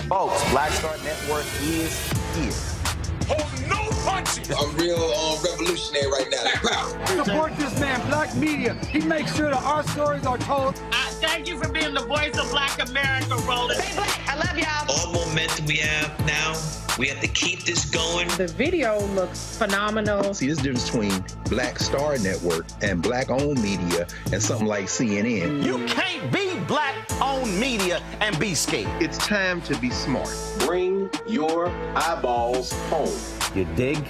Folks, Black Star Network is here. Hold no punches! I'm real revolutionary right now. Black power. Support this man, Black Media. He makes sure that our stories are told. Thank you for being the voice of Black America, Roland. Stay black. I love y'all. All momentum we have now, we have to keep this going. The video looks phenomenal. See, this difference between Black Star Network and Black-owned media and something like CNN. You can't be Black-owned media and be scared. It's time to be smart. Bring your eyeballs home. You dig?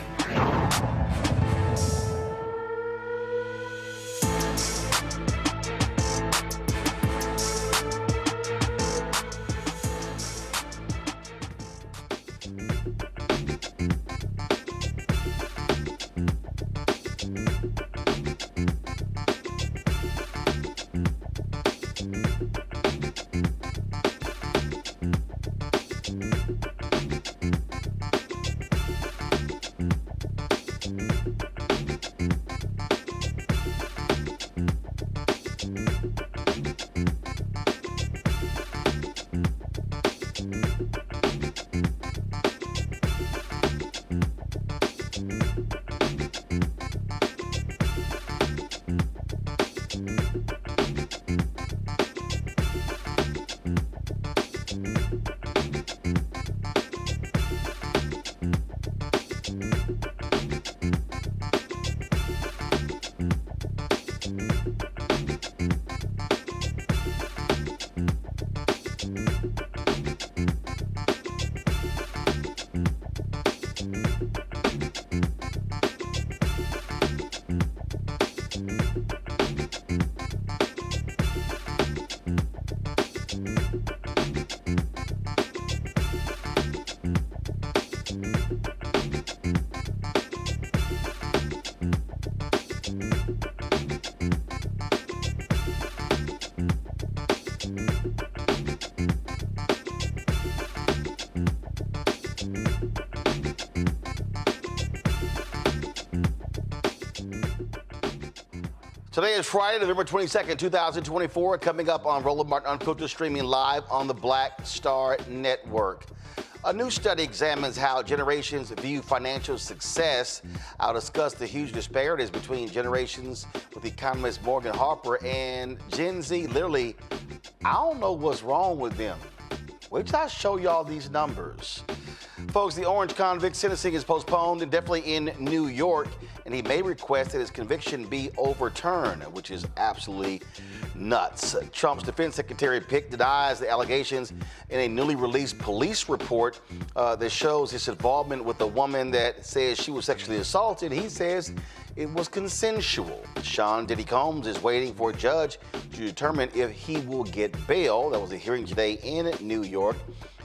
Today is Friday, November 22nd, 2024. Coming up on Roland Martin Unfiltered, streaming live on the Black Star Network. A new study examines how generations view financial success. I'll discuss the huge disparities between generations with economist Morgan Harper and Gen Z. Literally, I don't know what's wrong with them. Wait till I show y'all these numbers. Folks, the orange convict sentencing is postponed indefinitely in New York, and he may request that his conviction be overturned, which is absolutely nuts. Trump's defense secretary Pick denies the allegations in a newly released police report that shows his involvement with a woman that says she was sexually assaulted. He says it was consensual. Sean Diddy Combs is waiting for a judge to determine if he will get bail. That was a hearing today in New York.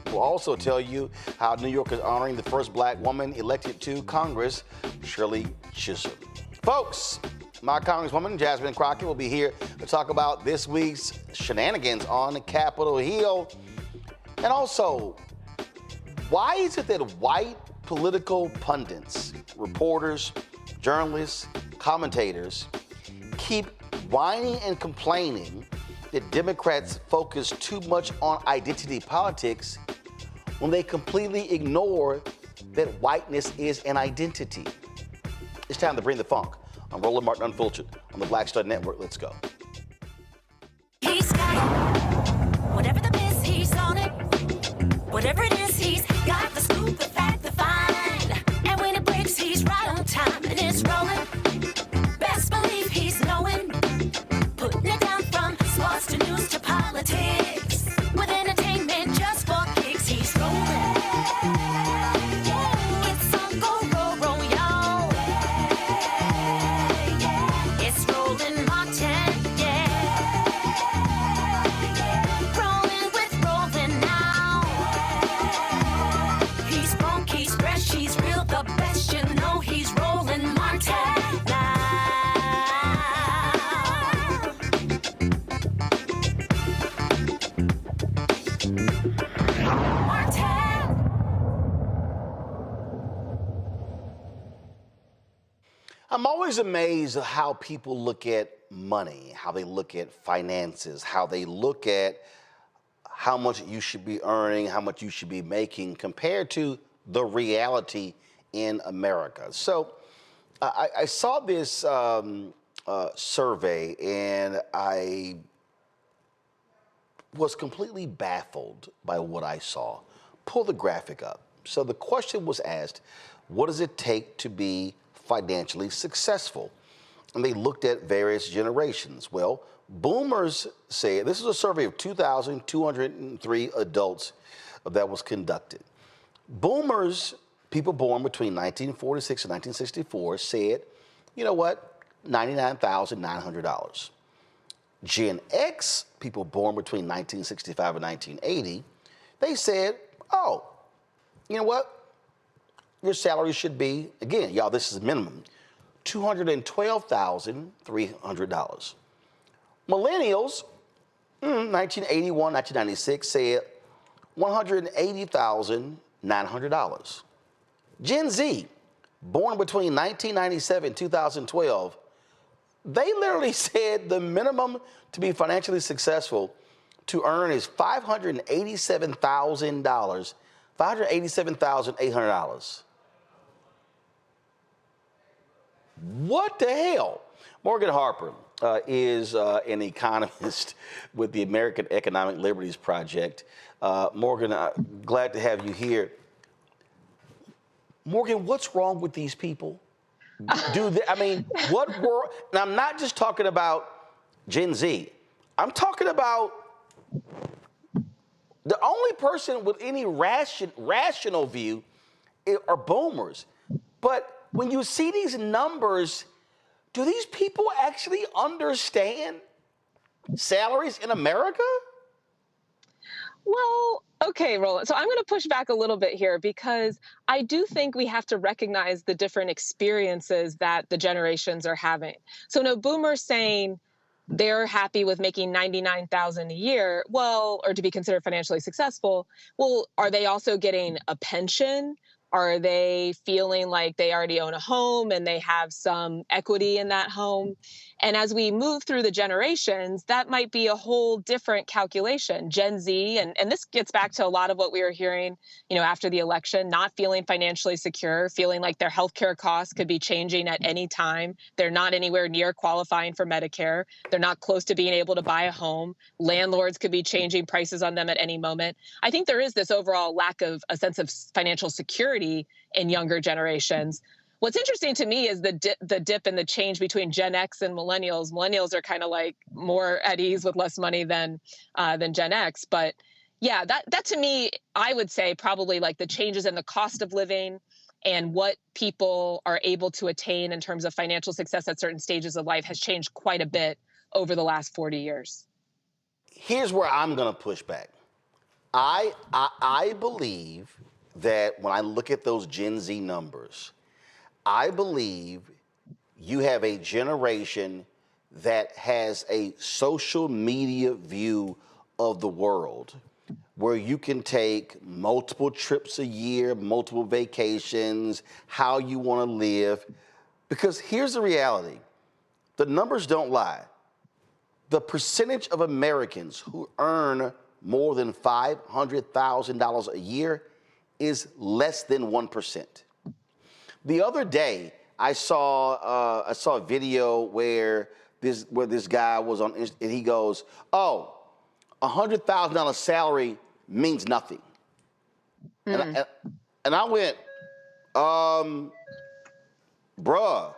We'll also tell you how New York is honoring the first black woman elected to Congress, Shirley Chisholm. Folks, my congresswoman, Jasmine Crockett, will be here to talk about this week's shenanigans on Capitol Hill. And also, why is it that white political pundits, reporters, journalists, commentators keep whining and complaining that Democrats focus too much on identity politics when they completely ignore that whiteness is an identity? It's time to bring the funk on Roland Martin Unfiltered on the Black Star Network. Let's go. He's got it. Whatever the biz, he's on it. Whatever it is, he's got the scoop, the fact, the find. And when it breaks, he's right on time and it's rolling. Best believe he's knowing. Putting it down from sports to news to politics. With entertainment just for kicks, he's rolling. It's on go, roll, y'all. It's Roland Martin, yeah. Rolling with Roland now. He's funky, he's fresh, he's real, the best, you know he's Roland Martin now. I'm always amazed at how people look at money, how they look at finances, how they look at how much you should be earning, how much you should be making compared to the reality in America. So I saw this survey and I was completely baffled by what I saw. Pull the graphic up. So the question was asked, what does it take to be financially successful? And they looked at various generations. Well, boomers say, this is a survey of 2,203 adults that was conducted. Boomers, people born between 1946 and 1964, said, you know what, $99,900. Gen X, people born between 1965 and 1980, they said, oh, you know what? Your salary should be, again, y'all, this is minimum, $212,300. Millennials, 1981, 1996, said $180,900. Gen Z, born between 1997 and 2012, they literally said the minimum to be financially successful to earn is $587,000, $587,800. What the hell? Morgan Harper is an economist with the American Economic Liberties Project. Morgan, glad to have you here. Morgan, what's wrong with these people? What were, and I'm not just talking about Gen Z. I'm talking about the only person with any rational view are boomers. But when you see these numbers, do these people actually understand salaries in America? Well, okay, Roland. So I'm going to push back a little bit here because I do think we have to recognize the different experiences that the generations are having. So no boomers saying they're happy with making $99,000 a year, well, or to be considered financially successful. Well, are they also getting a pension? Are they feeling like they already own a home and they have some equity in that home? And as we move through the generations, that might be a whole different calculation. Gen Z, and this gets back to a lot of what we were hearing, after the election, not feeling financially secure, feeling like their healthcare costs could be changing at any time. They're not anywhere near qualifying for Medicare. They're not close to being able to buy a home. Landlords could be changing prices on them at any moment. I think there is this overall lack of a sense of financial security in younger generations. What's interesting to me is the dip and the change between Gen X and millennials. Millennials are kind of like more at ease with less money than Gen X. But yeah, that to me, I would say probably like the changes in the cost of living and what people are able to attain in terms of financial success at certain stages of life has changed quite a bit over the last 40 years. Here's where I'm going to push back. I believe that when I look at those Gen Z numbers, I believe you have a generation that has a social media view of the world where you can take multiple trips a year, multiple vacations, how you want to live. Because here's the reality. The numbers don't lie. The percentage of Americans who earn more than $500,000 a year is less than 1%. The other day, I saw a video where this guy was on, and he goes, "Oh, $100,000 salary means nothing," and I went, bruh,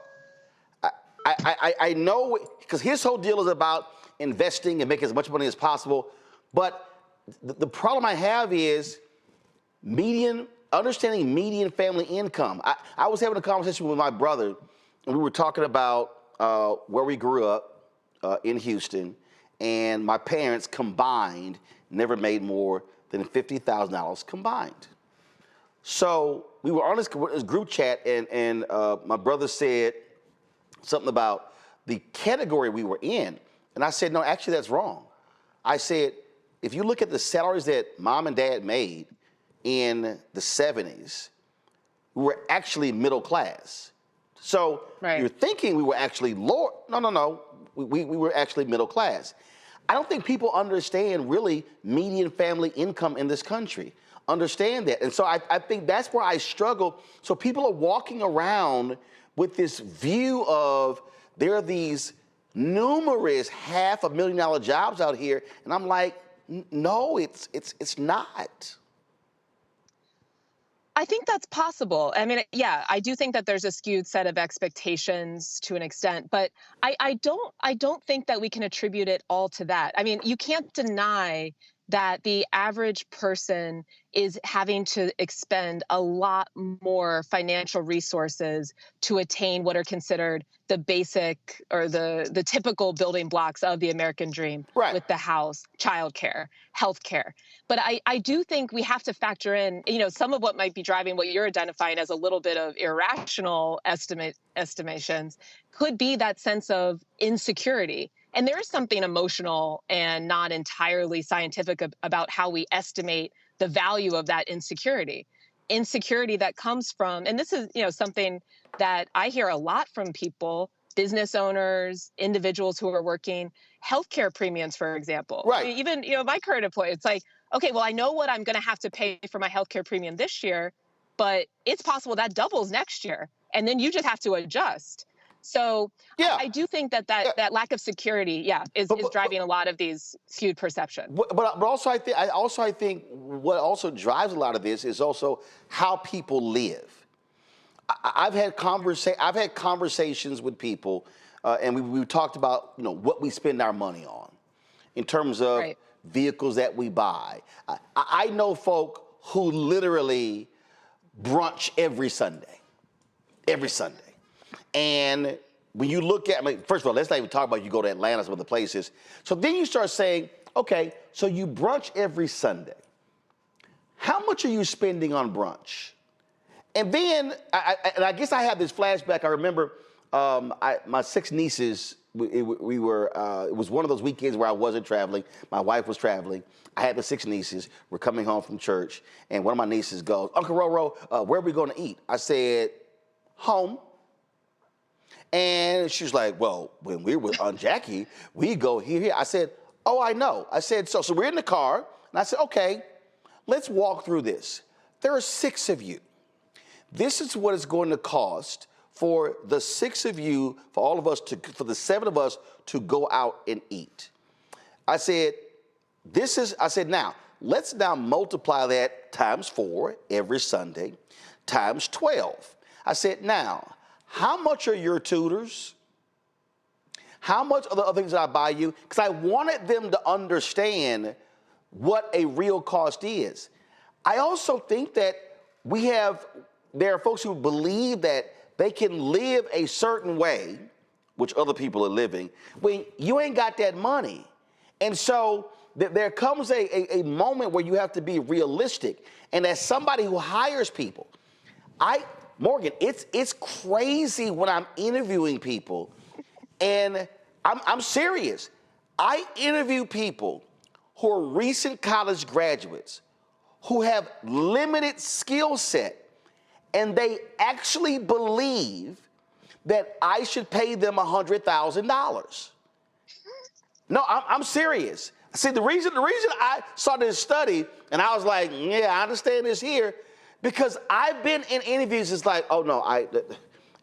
I know, because his whole deal is about investing and making as much money as possible, but the problem I have is understanding median family income. I was having a conversation with my brother, and we were talking about where we grew up in Houston, and my parents combined never made more than $50,000 combined. So we were on this group chat, and my brother said something about the category we were in, and I said, no, actually that's wrong. I said, if you look at the salaries that mom and dad made in the 70s, we were actually middle class. So you're thinking we were actually lower. No. We were actually middle class. I don't think people understand really median family income in this country. Understand that. And so I think that's where I struggle. So people are walking around with this view of there are these numerous $500,000 jobs out here. And I'm like, no, it's not. I think that's possible. I mean, yeah, I do think that there's a skewed set of expectations to an extent, but I don't think that we can attribute it all to that. I mean, you can't deny that the average person is having to expend a lot more financial resources to attain what are considered the basic or the typical building blocks of the American dream, with the house, childcare, healthcare. But I do think we have to factor in, some of what might be driving what you're identifying as a little bit of irrational estimations could be that sense of insecurity. And there is something emotional and not entirely scientific about how we estimate the value of that insecurity that comes from, and this is, something that I hear a lot from people, business owners, individuals who are working, healthcare premiums, for example. Right. I mean, even, my current employer, it's like, okay, well, I know what I'm going to have to pay for my healthcare premium this year, but it's possible that doubles next year. And then you just have to adjust. So I do think that lack of security, is driving a lot of these skewed perceptions. But also I think what also drives a lot of this is also how people live. I've had conversations with people, and we talked about what we spend our money on, in terms of vehicles that we buy. I know folk who literally brunch every Sunday. And when you look at, first of all, let's not even talk about you go to Atlanta, some other places. So then you start saying, okay, so you brunch every Sunday. How much are you spending on brunch? And then, I guess I have this flashback. I remember my 6 nieces we were, it was one of those weekends where I wasn't traveling. My wife was traveling. I had the 6 nieces. We're coming home from church, and one of my nieces goes, "Uncle Roro, where are we going to eat?" I said, "Home." And she's like, "Well, when we're with Aunt Jackie, we go here." I said, "Oh, I know." I said, so we're in the car, and I said, "Okay, let's walk through this. There are 6 of you. This is what it's going to cost for the 6 of you, for all of us for the 7 of us to go out and eat." I said, now, let's now multiply that times 4 every Sunday, times 12. I said, now, how much are your tutors? How much are the other things that I buy you? Because I wanted them to understand what a real cost is. I also think that there are folks who believe that they can live a certain way, which other people are living, when you ain't got that money. And so there comes a moment where you have to be realistic. And as somebody who hires people, Morgan, it's crazy when I'm interviewing people, and I'm serious. I interview people who are recent college graduates who have limited skill set, and they actually believe that I should pay them $100,000. No, I'm serious. See, the reason I saw this study and I was like, yeah, I understand this here, because I've been in interviews. It's like, oh no,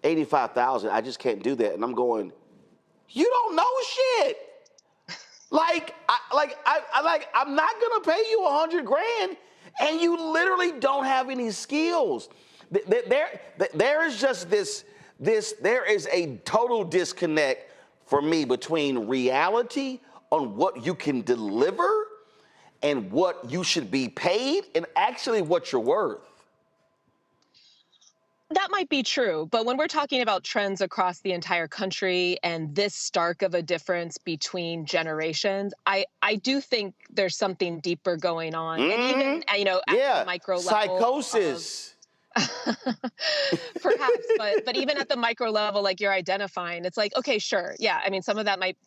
85,000. I just can't do that, and I'm going, you don't know shit. I'm not gonna pay you $100,000, and you literally don't have any skills. There is just there is a total disconnect for me between reality on what you can deliver and what you should be paid and actually what you're worth. That might be true, but when we're talking about trends across the entire country and this stark of a difference between generations, I do think there's something deeper going on. And even, at the micro level. Psychosis. Perhaps, but even at the micro level, like you're identifying, it's like, okay, sure. Yeah, I mean, some of that might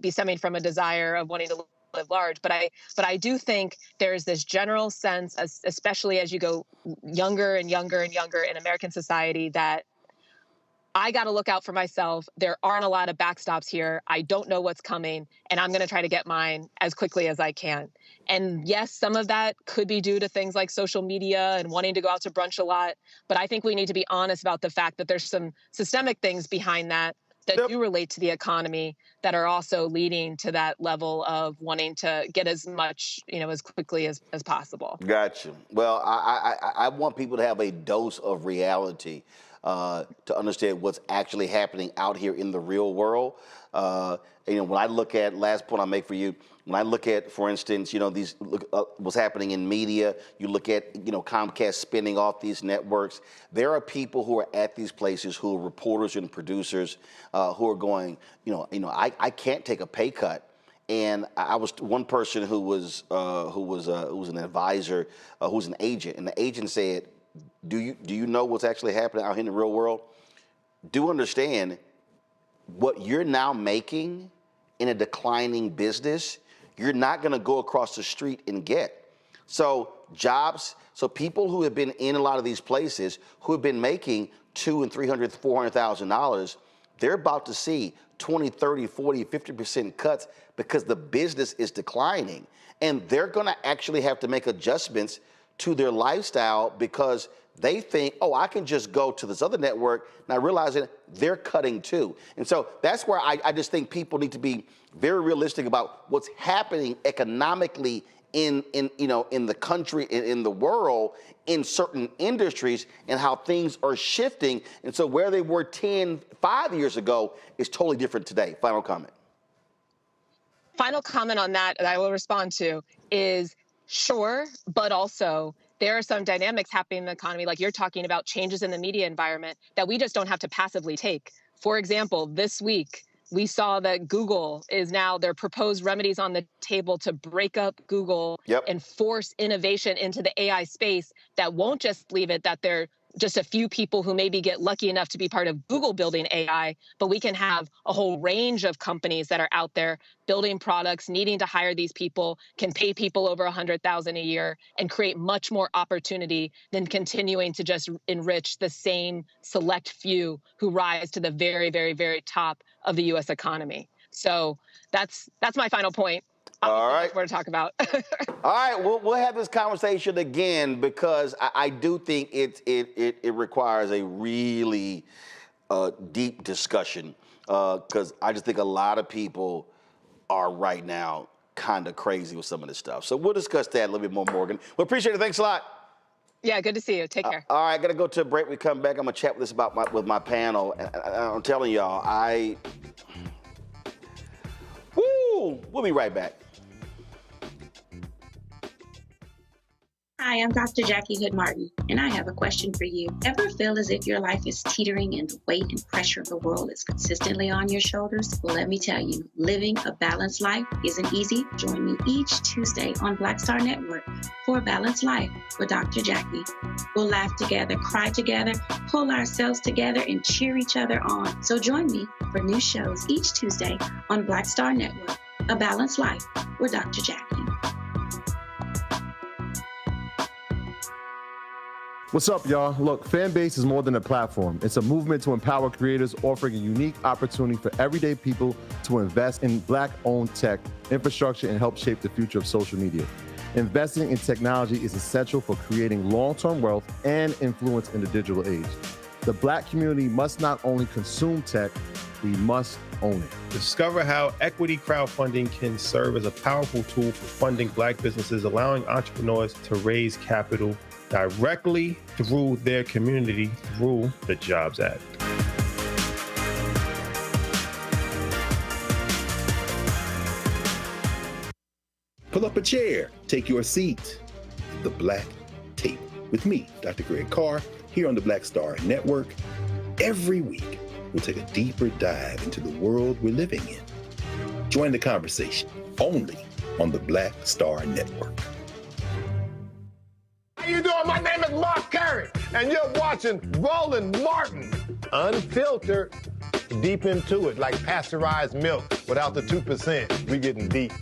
be stemming from a desire of wanting to live large, but I do think there's this general sense, especially as you go younger and younger and younger in American society, that I got to look out for myself. There aren't a lot of backstops here. I don't know what's coming, and I'm going to try to get mine as quickly as I can. And yes, some of that could be due to things like social media and wanting to go out to brunch a lot. But I think we need to be honest about the fact that there's some systemic things behind that do relate to the economy that are also leading to that level of wanting to get as much, as quickly as possible. Gotcha. Well, I want people to have a dose of reality to understand what's actually happening out here in the real world. When I look at, last point I'll make for you, when I look at, for instance, what's happening in media, you look at, Comcast spinning off these networks. There are people who are at these places who are reporters and producers who are going, I can't take a pay cut. And I was one person who was an advisor, who's an agent, and the agent said, do you know what's actually happening out here in the real world? Do understand what you're now making in a declining business, you're not going to go across the street and get. So people who have been in a lot of these places who have been making $200,000 and $300,000, $400,000, they're about to see 20, 30, 40, 50% cuts because the business is declining. And they're going to actually have to make adjustments to their lifestyle because they think, oh, I can just go to this other network, not realizing they're cutting too. And so that's where I just think people need to be very realistic about what's happening economically in the country, in the world, in certain industries, and how things are shifting. And so where they were 5 years ago is totally different today. Final comment. Final comment on that I will respond to is, sure, but also there are some dynamics happening in the economy, like you're talking about changes in the media environment that we just don't have to passively take. For example, this week, we saw that Google is now, their proposed remedies on the table to break up Google and force innovation into the AI space that won't just leave it that they're just a few people who maybe get lucky enough to be part of Google building AI, but we can have a whole range of companies that are out there building products, needing to hire these people, can pay people over $100,000 a year, and create much more opportunity than continuing to just enrich the same select few who rise to the very, very, very top of the U.S. economy. So that's my final point. All right. Much more to talk about. All right, we'll have this conversation again because I do think it requires a really deep discussion because I just think a lot of people are right now kind of crazy with some of this stuff. So we'll discuss that a little bit more, Morgan. We appreciate it. Thanks a lot. Yeah, good to see you. Take care. All right, got to go to a break. We come back. I'm going to chat with this with my panel. And I'm telling y'all, we'll be right back. Hi, I'm Dr. Jackie Hood Martin, and I have a question for you. Ever feel as if your life is teetering and the weight and pressure of the world is consistently on your shoulders? Well, let me tell you, living a balanced life isn't easy. Join me each Tuesday on Black Star Network for A Balanced Life with Dr. Jackie. We'll laugh together, cry together, pull ourselves together, and cheer each other on. So join me for new shows each Tuesday on Black Star Network, A Balanced Life with Dr. Jackie. What's up, y'all? Look, Fanbase is more than a platform. It's a movement to empower creators, offering a unique opportunity for everyday people to invest in Black-owned tech, infrastructure, and help shape the future of social media. Investing in technology is essential for creating long-term wealth and influence in the digital age. The Black community must not only consume tech, we must own it. Discover how equity crowdfunding can serve as a powerful tool for funding Black businesses, allowing entrepreneurs to raise capital directly through their community through the Jobs Act. Pull up a chair, take your seat at the Black Table with me, Dr. Greg Carr, here on the Black Star Network. Every week, we'll take a deeper dive into the world we're living in. Join the conversation only on the Black Star Network. How you doing? My name is Mark Curry, and you're watching Roland Martin, unfiltered, deep into it, like pasteurized milk without the 2%. We getting deep.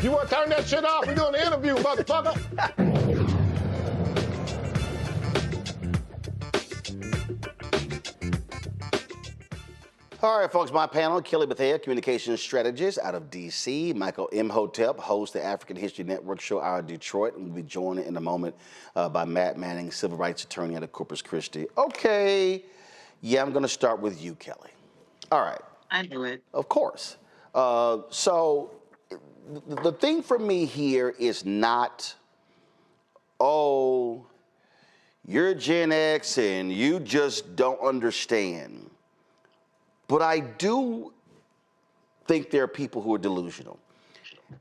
You want to turn that shit off? We're doing an interview, motherfucker. All right, folks, my panel, Kelly Bethea, communications strategist out of D.C., Michael Imhotep, host the African History Network show out of Detroit, and we'll be joined in a moment by Matt Manning, civil rights attorney out of Corpus Christi. Okay, yeah, I'm going to start with you, Kelly. All right. I knew it. Of course. So the thing for me here is not, oh, you're Gen X and you just don't understand. But I do think there are people who are delusional,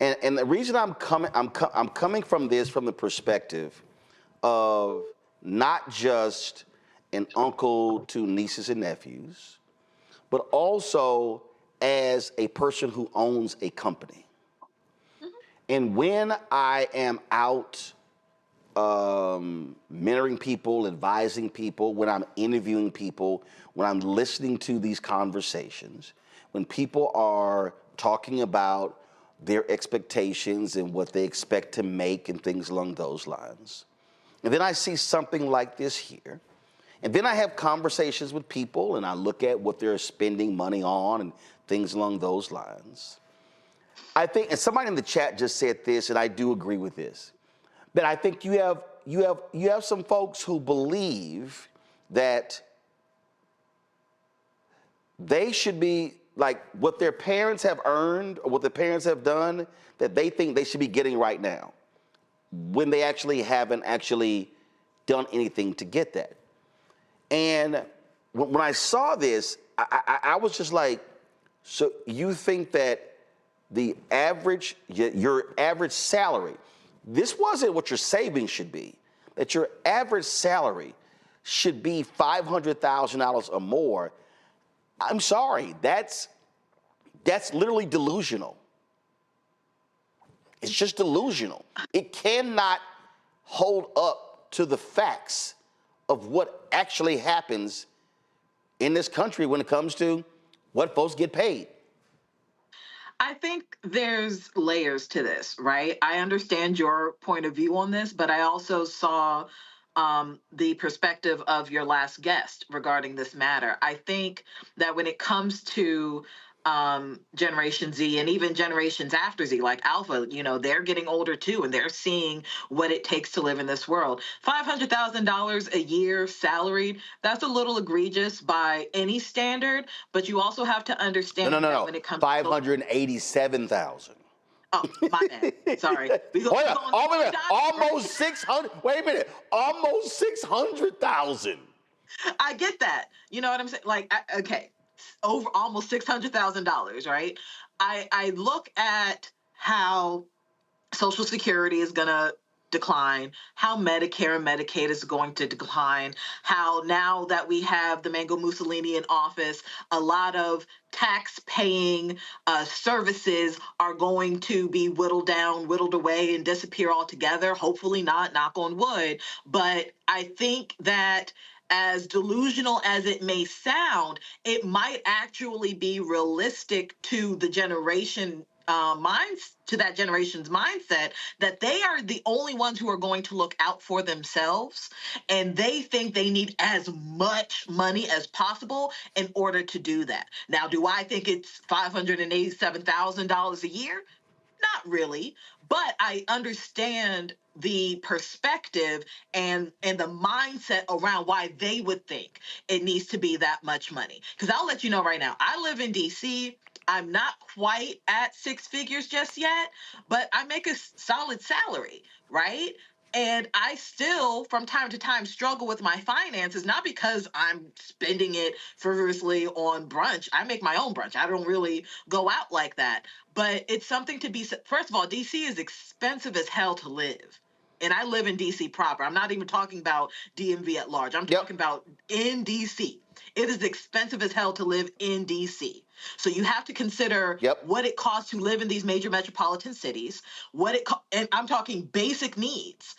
and the reason I'm coming from this from the perspective of not just an uncle to nieces and nephews, but also as a person who owns a company. And when I am out mentoring people, advising people, when I'm interviewing people, when I'm listening to these conversations, when people are talking about their expectations and what they expect to make and things along those lines, and then I see something like this here, and then I have conversations with people and I look at what they're spending money on and things along those lines. I think, and somebody in the chat just said this, and I do agree with this, but I think you have some folks who believe that they should be like what their parents have earned or what their parents have done, that they think they should be getting right now, when they actually haven't actually done anything to get that. And when I saw this, I was just like, so you think that the average, your average salary, this wasn't what your savings should be, that your average salary should be $500,000 or more. I'm sorry, that's literally delusional. It's just delusional. It cannot hold up to the facts of what actually happens in this country when it comes to what folks get paid? I think there's layers to this, right? I understand your point of view on this, but I also saw the perspective of your last guest regarding this matter. I think that when it comes to Generation Z and even generations after Z, like Alpha, they're getting older too, and they're seeing what it takes to live in this world. $500,000 a year salaried, that's a little egregious by any standard, but you also have to understand that when it comes to 587,000. Oh, my bad. Sorry. Almost 600. Wait a minute. Almost 600,000. I get that. You know what I'm saying? Like, okay. Over almost $600,000, right? I look at how Social Security is going to decline, how Medicare and Medicaid is going to decline, how now that we have the Mango Mussolini in office, a lot of tax-paying services are going to be whittled down, whittled away, and disappear altogether. Hopefully not, knock on wood. But I think that as delusional as it may sound, it might actually be realistic to the generation to that generation's mindset that they are the only ones who are going to look out for themselves, and they think they need as much money as possible in order to do that. Now, do I think it's $587,000 a year? Not really, but I understand the perspective and the mindset around why they would think it needs to be that much money. Because I'll let you know right now, I live in DC. I'm not quite at six figures just yet, but I make a solid salary, right? And I still, from time to time, struggle with my finances, not because I'm spending it frivolously on brunch. I make my own brunch. I don't really go out like that. But it's something to be, first of all, DC is expensive as hell to live. And I live in DC proper. I'm not even talking about DMV at large. I'm talking about in DC. It is expensive as hell to live in DC. So you have to consider what it costs to live in these major metropolitan cities, and I'm talking basic needs.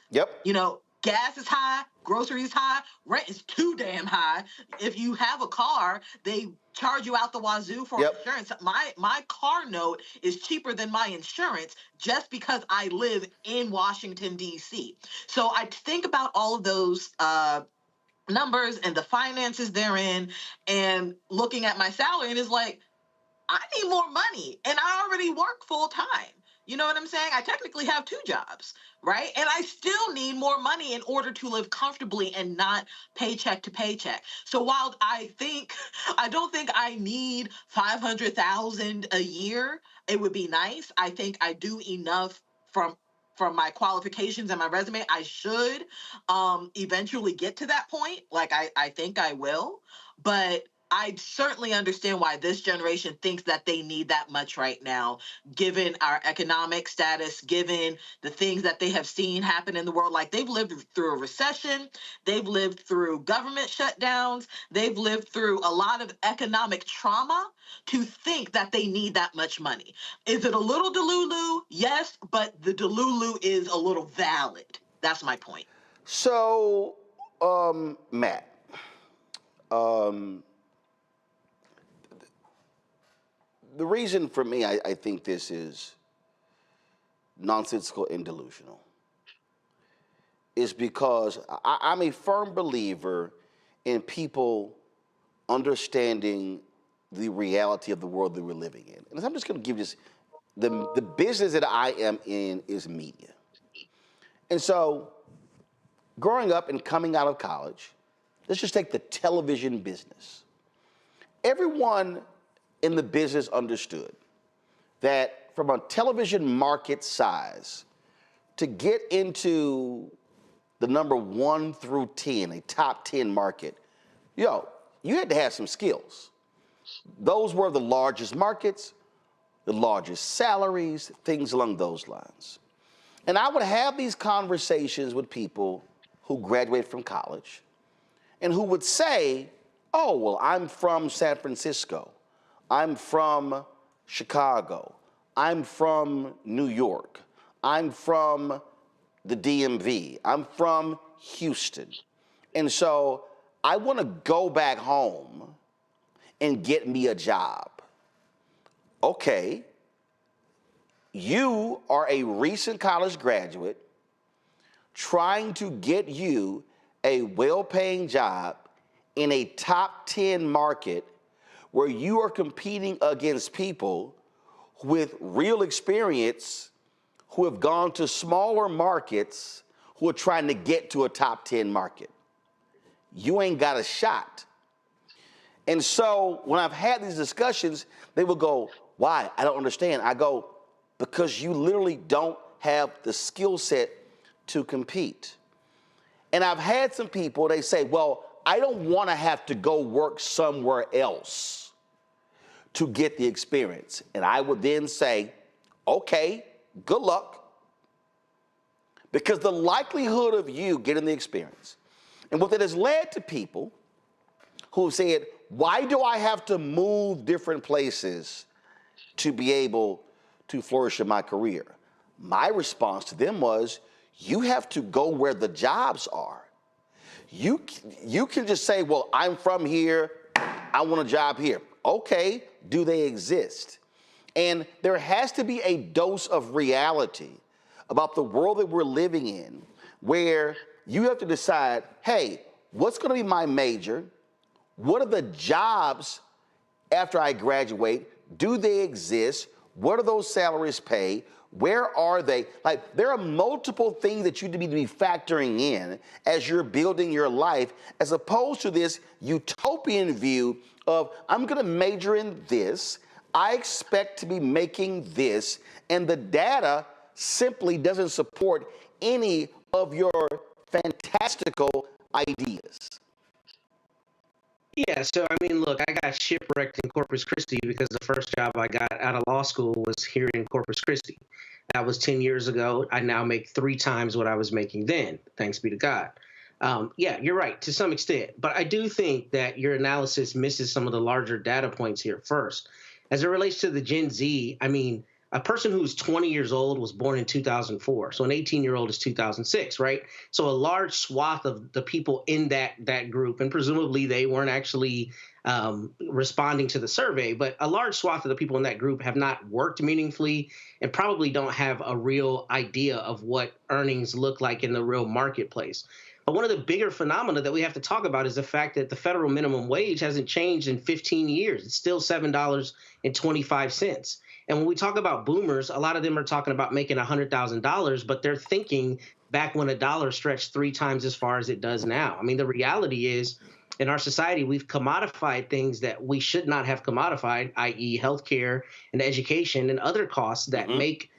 Gas is high, groceries high, rent is too damn high. If you have a car, they charge you out the wazoo for insurance. My car note is cheaper than my insurance just because I live in Washington, D.C. So I think about all of those numbers and the finances therein, and looking at my salary, and it's like, I need more money, and I already work full time. You know what I'm saying? I technically have two jobs, right? And I still need more money in order to live comfortably and not paycheck to paycheck. So while I don't think I need $500,000 a year, it would be nice. I think I do enough from my qualifications and my resume. I should eventually get to that point. Like I think I will, but I certainly understand why this generation thinks that they need that much right now, given our economic status, given the things that they have seen happen in the world. Like, they've lived through a recession, they've lived through government shutdowns, they've lived through a lot of economic trauma to think that they need that much money. Is it a little delulu? Yes, but the delulu is a little valid. That's my point. So, Matt, the reason for me, I think this is nonsensical and delusional is because I'm a firm believer in people understanding the reality of the world that we're living in. And I'm just going to give you this. The business that I am in is media. And so growing up and coming out of college, let's just take the television business. Everyone in the business understood that from a television market size, to get into the number 1 through 10, a top 10 market, you had to have some skills. Those were the largest markets, the largest salaries, things along those lines. And I would have these conversations with people who graduated from college and who would say, oh, well, I'm from San Francisco. I'm from Chicago. I'm from New York. I'm from the DMV. I'm from Houston. And so I want to go back home and get me a job. Okay, you are a recent college graduate trying to get you a well-paying job in a top 10 market where you are competing against people with real experience who have gone to smaller markets who are trying to get to a top 10 market. You ain't got a shot. And so when I've had these discussions, they will go, why? I don't understand. I go, because you literally don't have the skill set to compete. And I've had some people, they say, well, I don't want to have to go work somewhere else to get the experience. And I would then say, okay, good luck. Because the likelihood of you getting the experience, and what that has led to people who said, why do I have to move different places to be able to flourish in my career? My response to them was, you have to go where the jobs are. You can just say, well, I'm from here, I want a job here. Okay, do they exist? And there has to be a dose of reality about the world that we're living in, where you have to decide, hey, what's gonna be my major? What are the jobs after I graduate? Do they exist? What do those salaries pay? Where are they? Like, there are multiple things that you need to be factoring in as you're building your life, as opposed to this utopian view of, I'm gonna major in this, I expect to be making this, and the data simply doesn't support any of your fantastical ideas. Yeah, so I mean, look, I got shipwrecked in Corpus Christi because the first job I got out of law school was here in Corpus Christi. That was 10 years ago. I now make 3 times what I was making then, thanks be to God. Yeah, you're right, to some extent. But I do think that your analysis misses some of the larger data points here first. As it relates to the Gen Z, I mean, a person who's 20 years old was born in 2004. So an 18-year-old is 2006, right? So a large swath of the people in that group, and presumably they weren't actually responding to the survey, but a large swath of the people in that group have not worked meaningfully and probably don't have a real idea of what earnings look like in the real marketplace. But one of the bigger phenomena that we have to talk about is the fact that the federal minimum wage hasn't changed in 15 years. It's still $7.25. And when we talk about boomers, a lot of them are talking about making $100,000, but they're thinking back when a dollar stretched 3 times as far as it does now. I mean, the reality is, in our society, we've commodified things that we should not have commodified, i.e. healthcare and education and other costs that make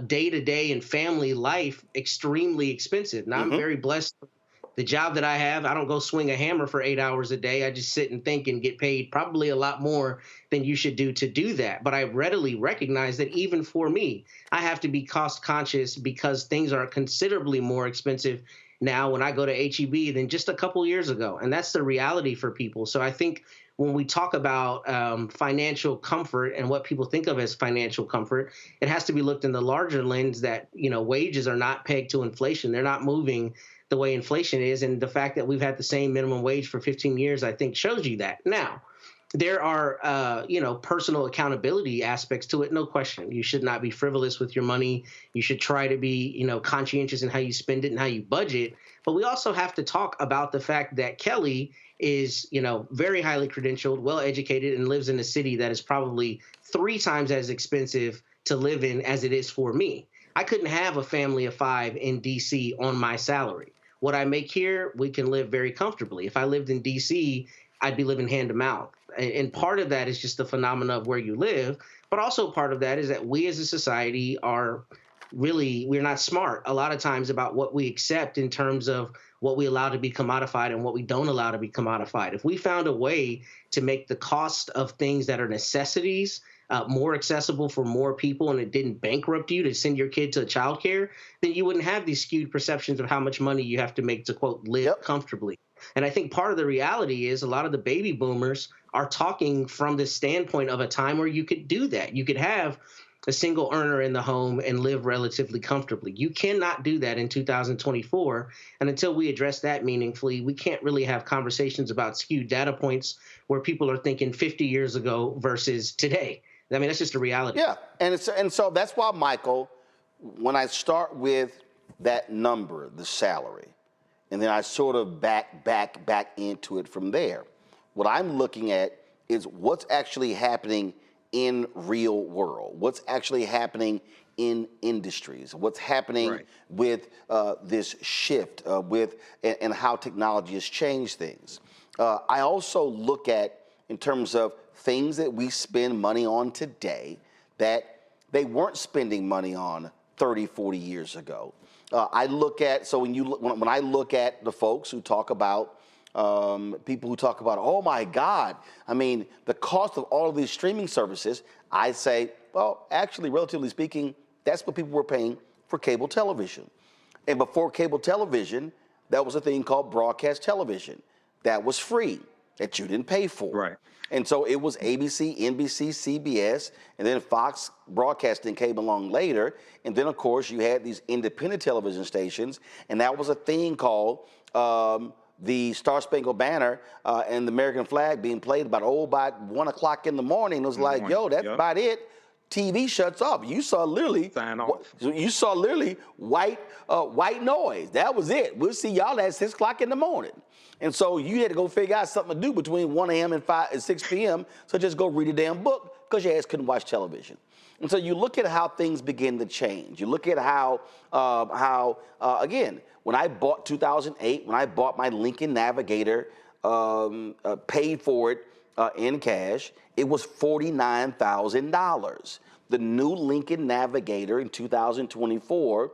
day-to-day and family life extremely expensive. Now, I'm very blessed. The job that I have, I don't go swing a hammer for 8 hours a day. I just sit and think and get paid probably a lot more than you should do to do that. But I readily recognize that even for me, I have to be cost conscious because things are considerably more expensive now when I go to HEB than just a couple years ago. And that's the reality for people. So I think when we talk about financial comfort and what people think of as financial comfort, it has to be looked in the larger lens that, you know, wages are not pegged to inflation. They're not moving the way inflation is. And the fact that we've had the same minimum wage for 15 years, I think, shows you that. Now, there are, personal accountability aspects to it, no question. You should not be frivolous with your money. You should try to be, conscientious in how you spend it and how you budget. But we also have to talk about the fact that Kelly is, very highly credentialed, well-educated, and lives in a city that is probably 3 times as expensive to live in as it is for me. I couldn't have a family of 5 in D.C. on my salary. What I make here, we can live very comfortably. If I lived in D.C., I'd be living hand to mouth. And part of that is just the phenomena of where you live. But also part of that is that we as a society we're not smart a lot of times about what we accept in terms of what we allow to be commodified and what we don't allow to be commodified. If we found a way to make the cost of things that are necessities more accessible for more people, and it didn't bankrupt you to send your kid to childcare, then you wouldn't have these skewed perceptions of how much money you have to make to, quote, live comfortably. And I think part of the reality is a lot of the baby boomers are talking from the standpoint of a time where you could do that. You could have a single earner in the home and live relatively comfortably. You cannot do that in 2024. And until we address that meaningfully, we can't really have conversations about skewed data points where people are thinking 50 years ago versus today. I mean, that's just a reality. Yeah, and so that's why, Michael, when I start with that number, the salary, and then I sort of back into it from there, what I'm looking at is what's actually happening in real world, what's actually happening in industries, what's happening with this shift and how technology has changed things. I also look at, in terms of things that we spend money on today that they weren't spending money on 30, 40 years ago. I look at, so when I look at the folks who talk about, people who talk about, oh my God, I mean, the cost of all of these streaming services, I say, well, actually, relatively speaking, that's what people were paying for cable television. And before cable television, that was a thing called broadcast television. That was free, that you didn't pay for. Right. And so it was ABC, NBC, CBS, and then Fox Broadcasting came along later. And then, of course, you had these independent television stations, and that was a thing called the Star Spangled Banner and the American flag being played about, by 1 o'clock in the morning. It was like, yo, that's about it. TV shuts off. You saw literally white noise. That was it. We'll see y'all at 6 o'clock in the morning. And so you had to go figure out something to do between 1 a.m. and 6 p.m. So just go read a damn book because your ass couldn't watch television. And so you look at how things begin to change. You look at how again, when I bought 2008, when I bought my Lincoln Navigator, paid for it in cash, it was $49,000. The new Lincoln Navigator in 2024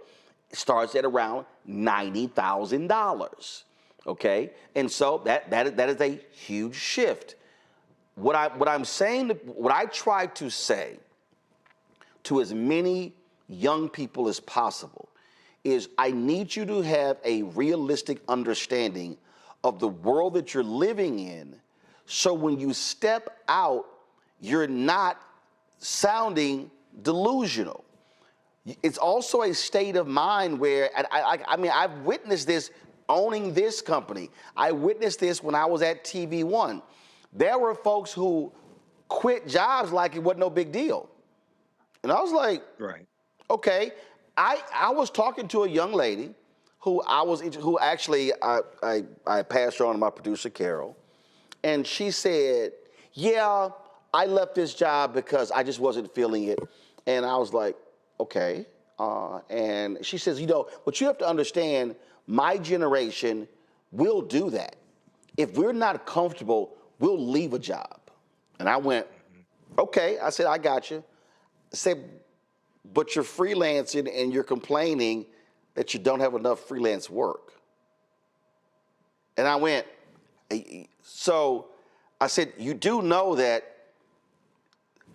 starts at around $90,000. Okay, and so that is a huge shift. What I'm saying, what I try to say to as many young people as possible is I need you to have a realistic understanding of the world that you're living in, so when you step out, you're not sounding delusional. It's also a state of mind where, I mean, I've witnessed this owning this company. I witnessed this when I was at TV One. There were folks who quit jobs like it wasn't no big deal. And I was like, okay. I was talking to a young lady who actually I passed her on to my producer, Carol. And she said, yeah, I left this job because I just wasn't feeling it. And I was like, okay. And she says, but you have to understand, my generation will do that. If we're not comfortable, we'll leave a job. And I went, okay. I said, I got you. I said, but you're freelancing and you're complaining that you don't have enough freelance work. And I went, so I said, you do know that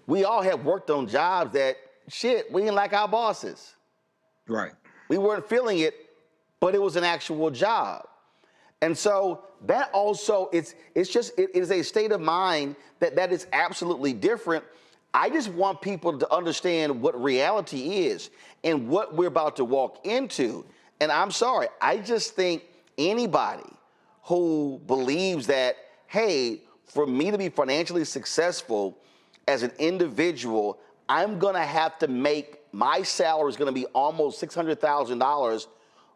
we all have worked on jobs that, shit, we didn't like our bosses. Right. We weren't feeling it, but it was an actual job. And so that also, it is a state of mind that is absolutely different. I just want people to understand what reality is and what we're about to walk into. And I'm sorry, I just think anybody who believes that, hey, for me to be financially successful as an individual, I'm gonna have to make, my salary is gonna be almost $600,000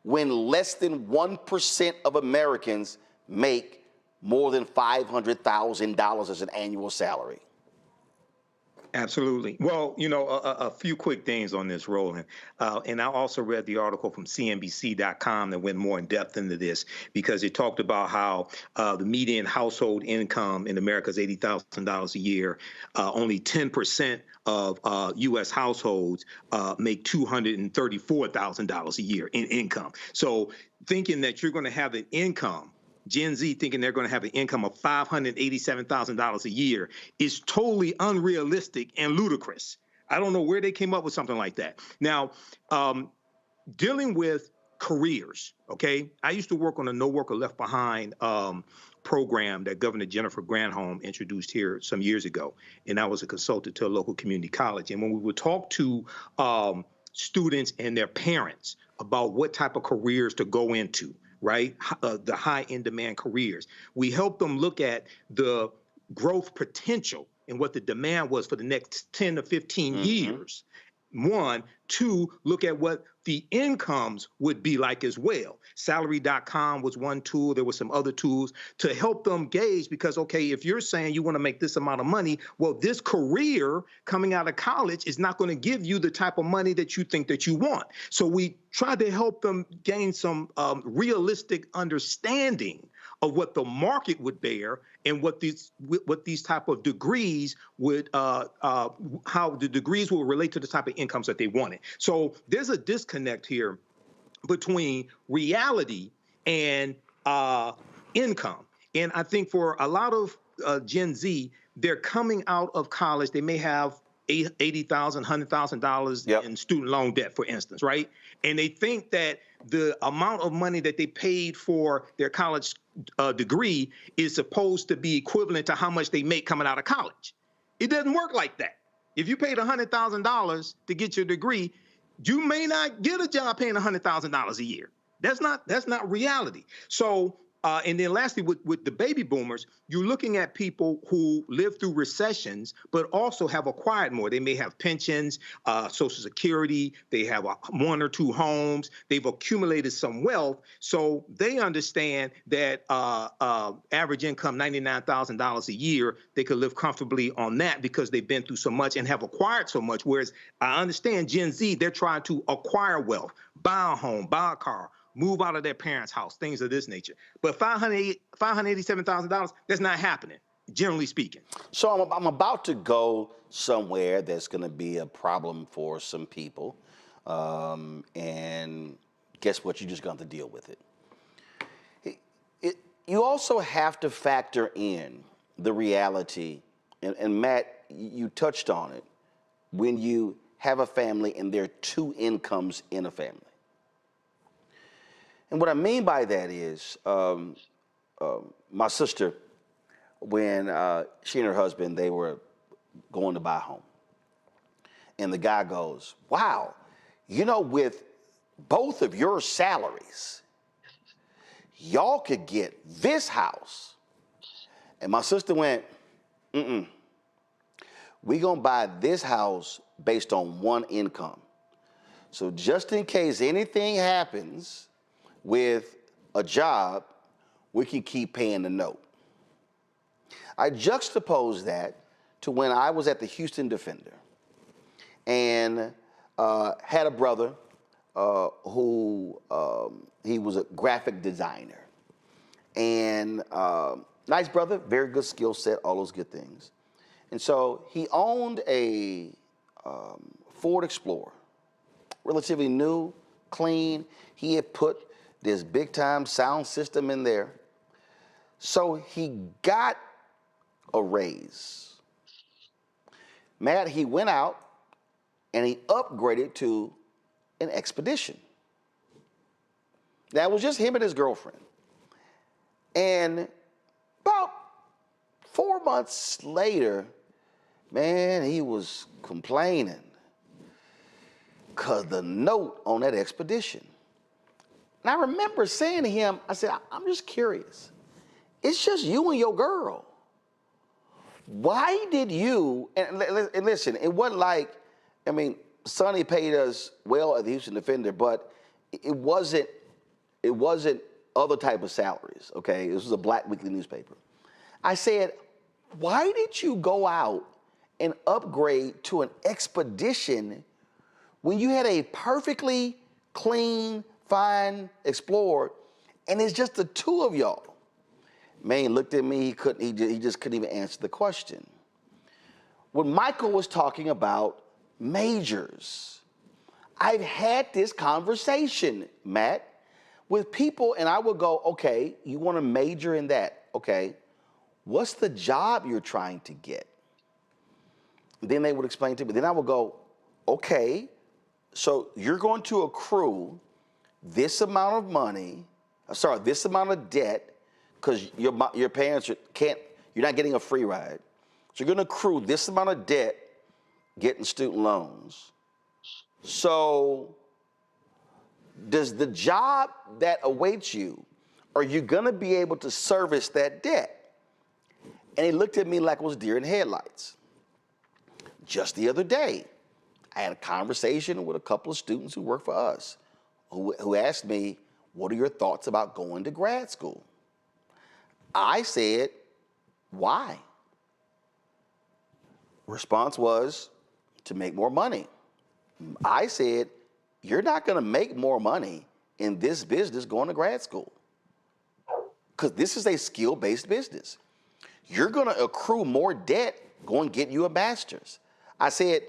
when less than 1% of Americans make more than $500,000 as an annual salary. Absolutely. Well, a few quick things on this, Roland. And I also read the article from CNBC.com that went more in depth into this, because it talked about how the median household income in America is $80,000 a year. Only 10% of U.S. households make $234,000 a year in income. So thinking that you're going to have an income, Gen Z thinking they're going to have an income of $587,000 a year is totally unrealistic and ludicrous. I don't know where they came up with something like that. Now, dealing with careers, okay? I used to work on a No Worker Left Behind program that Governor Jennifer Granholm introduced here some years ago. And I was a consultant to a local community college. And when we would talk to students and their parents about what type of careers to go into, right? The high in demand careers, we helped them look at the growth potential and what the demand was for the next 10 to 15 years. One, two, look at what the incomes would be like as well. Salary.com was one tool. There were some other tools to help them gauge because, okay, if you're saying you want to make this amount of money, well, this career coming out of college is not going to give you the type of money that you think that you want. So we tried to help them gain some realistic understanding of what the market would bear and what these type of degrees would, how the degrees will relate to the type of incomes that they wanted. So there's a disconnect here between reality and income. And I think for a lot of Gen Z, they're coming out of college, they may have $80,000, $100,000 in student loan debt, for instance, right? And they think that the amount of money that they paid for their college degree is supposed to be equivalent to how much they make coming out of college. It doesn't work like that. If you paid $100,000 to get your degree, you may not get a job paying $100,000 a year. That's not reality. So, and then lastly, with the baby boomers, you're looking at people who lived through recessions, but also have acquired more. They may have pensions, Social Security, they have one or two homes, they've accumulated some wealth. So they understand that average income, $99,000 a year, they could live comfortably on that because they've been through so much and have acquired so much. Whereas I understand Gen Z, they're trying to acquire wealth, buy a home, buy a car, move out of their parents' house, things of this nature. But $587,000, that's not happening, generally speaking. So I'm about to go somewhere that's going to be a problem for some people. And guess what? You're just going to have to deal with it. You also have to factor in the reality, and Matt, you touched on it, when you have a family and there are two incomes in a family. And what I mean by that is, my sister, when she and her husband, they were going to buy a home. And the guy goes, wow, you know, with both of your salaries, y'all could get this house. And my sister went, we gonna buy this house based on one income. So just in case anything happens with a job, we can keep paying the note. I juxtapose that to when I was at the Houston Defender and had a brother who he was a graphic designer. And nice brother, very good skill set, all those good things. And so he owned a Ford Explorer, relatively new, clean. He had put this big time sound system in there. So he got a raise. Matt, he went out and he upgraded to an Expedition. That was just him and his girlfriend. And about 4 months later, man, he was complaining because the note on that Expedition. And I remember saying to him, I said, I'm just curious. It's just you and your girl. Why did you, and listen, it wasn't like, I mean, Sonny paid us well at the Houston Defender, but it wasn't other type of salaries, okay? This was a black weekly newspaper. I said, why did you go out and upgrade to an Expedition when you had a perfectly clean, fine Explorer, and it's just the two of y'all? Man, he looked at me, he just couldn't even answer the question. When Michael was talking about majors, I've had this conversation, Matt, with people, and I would go, okay, you want to major in that, okay, what's the job you're trying to get? Then they would explain to me, then I would go, okay, so you're going to accrue this amount of money, this amount of debt, because your parents you're not getting a free ride. So you're going to accrue this amount of debt getting student loans. So does the job that awaits you, are you going to be able to service that debt? And he looked at me like it was deer in headlights. Just the other day, I had a conversation with a couple of students who work for us who asked me, what are your thoughts about going to grad school? I said, why? Response was, to make more money. I said, you're not going to make more money in this business going to grad school, because this is a skill-based business. You're going to accrue more debt going to get you a master's. I said,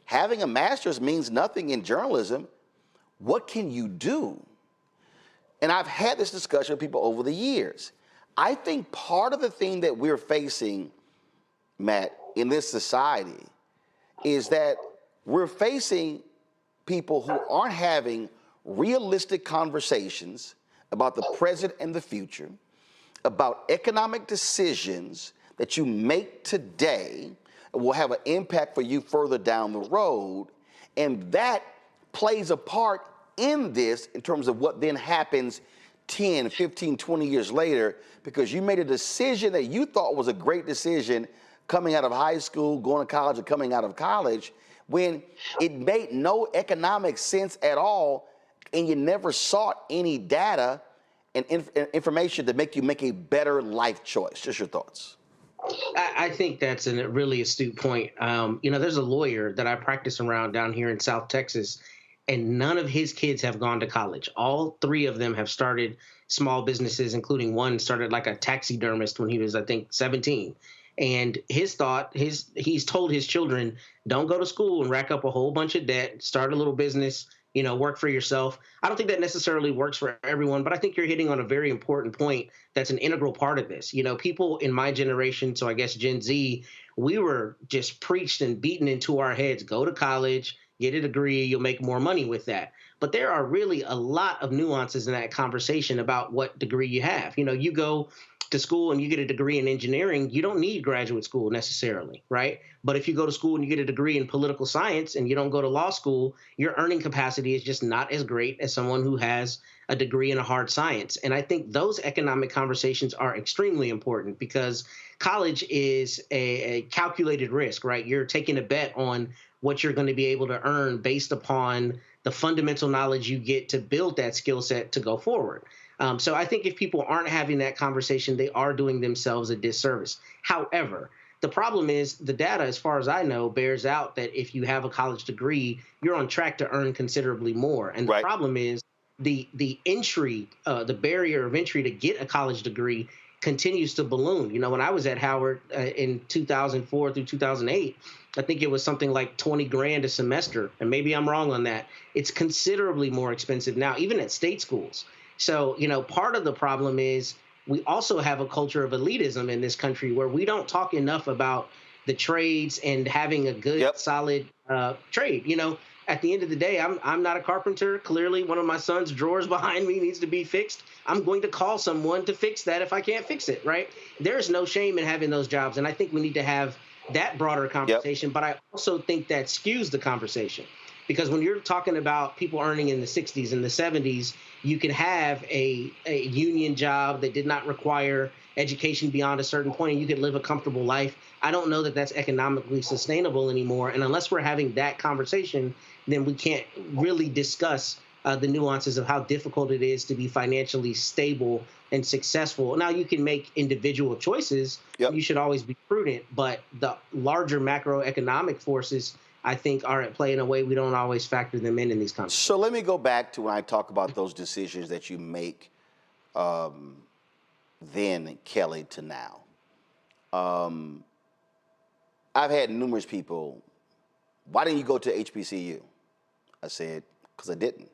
having a master's means nothing in journalism. What can you do? And I've had this discussion with people over the years. I think part of the thing that we're facing, Matt, in this society is that we're facing people who aren't having realistic conversations about the present and the future, about economic decisions that you make today will have an impact for you further down the road. And that plays a part in this in terms of what then happens 10, 15, 20 years later, because you made a decision that you thought was a great decision coming out of high school, going to college, or coming out of college, when it made no economic sense at all, and you never sought any data and information to make you make a better life choice. Just your thoughts. I think that's a really astute point. There's a lawyer that I practice around down here in South Texas, and none of his kids have gone to college. All three of them have started small businesses, including one started like a taxidermist when he was, I think, 17. And he's told his children, don't go to school and rack up a whole bunch of debt, start a little business, work for yourself. I don't think that necessarily works for everyone, but I think you're hitting on a very important point that's an integral part of this. People in my generation, so I guess Gen Z, we were just preached and beaten into our heads, go to college, get a degree, you'll make more money with that. But there are really a lot of nuances in that conversation about what degree you have. You go to school and you get a degree in engineering, you don't need graduate school necessarily, right? But if you go to school and you get a degree in political science and you don't go to law school, your earning capacity is just not as great as someone who has a degree in a hard science. And I think those economic conversations are extremely important because college is a calculated risk, right? You're taking a bet on what you're going to be able to earn based upon the fundamental knowledge you get to build that skill set to go forward. So I think if people aren't having that conversation, they are doing themselves a disservice. However, the problem is the data, as far as I know, bears out that if you have a college degree, you're on track to earn considerably more. And the problem is the entry, the barrier of entry to get a college degree continues to balloon. When I was at Howard in 2004 through 2008, I think it was something like 20 grand a semester. And maybe I'm wrong on that. It's considerably more expensive now, even at state schools. So, part of the problem is we also have a culture of elitism in this country where we don't talk enough about the trades and having a good, solid trade. At the end of the day, I'm not a carpenter. Clearly, one of my son's drawers behind me needs to be fixed. I'm going to call someone to fix that if I can't fix it, right? There's no shame in having those jobs. And I think we need to have that broader conversation. But I also think that skews the conversation. Because when you're talking about people earning in the 60s and the 70s, you can have a union job that did not require education beyond a certain point, and you could live a comfortable life. I don't know that that's economically sustainable anymore. And unless we're having that conversation, then we can't really discuss the nuances of how difficult it is to be financially stable and successful. Now, you can make individual choices. You should always be prudent. But the larger macroeconomic forces, I think, are at play in a way we don't always factor them in these conversations. So let me go back to when I talk about those decisions that you make then, Kelly, to now. I've had numerous people, why didn't you go to HBCU? I said, because I didn't.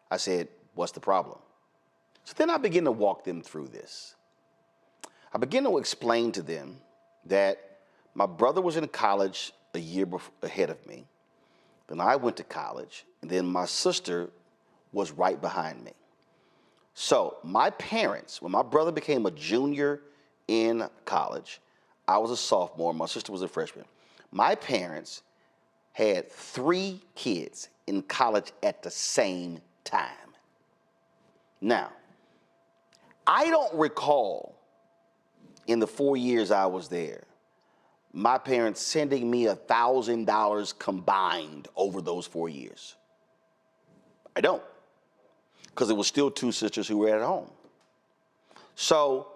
I said, what's the problem? So then I begin to walk them through this. I begin to explain to them that my brother was in college a year ahead of me. Then I went to college, and then my sister was right behind me. So my parents, when my brother became a junior in college, I was a sophomore, my sister was a freshman. My parents had 3 kids in college at the same time. Now, I don't recall in the 4 years I was there, my parents sending me $1,000 combined over those 4 years. I don't, because it was still 2 sisters who were at home. So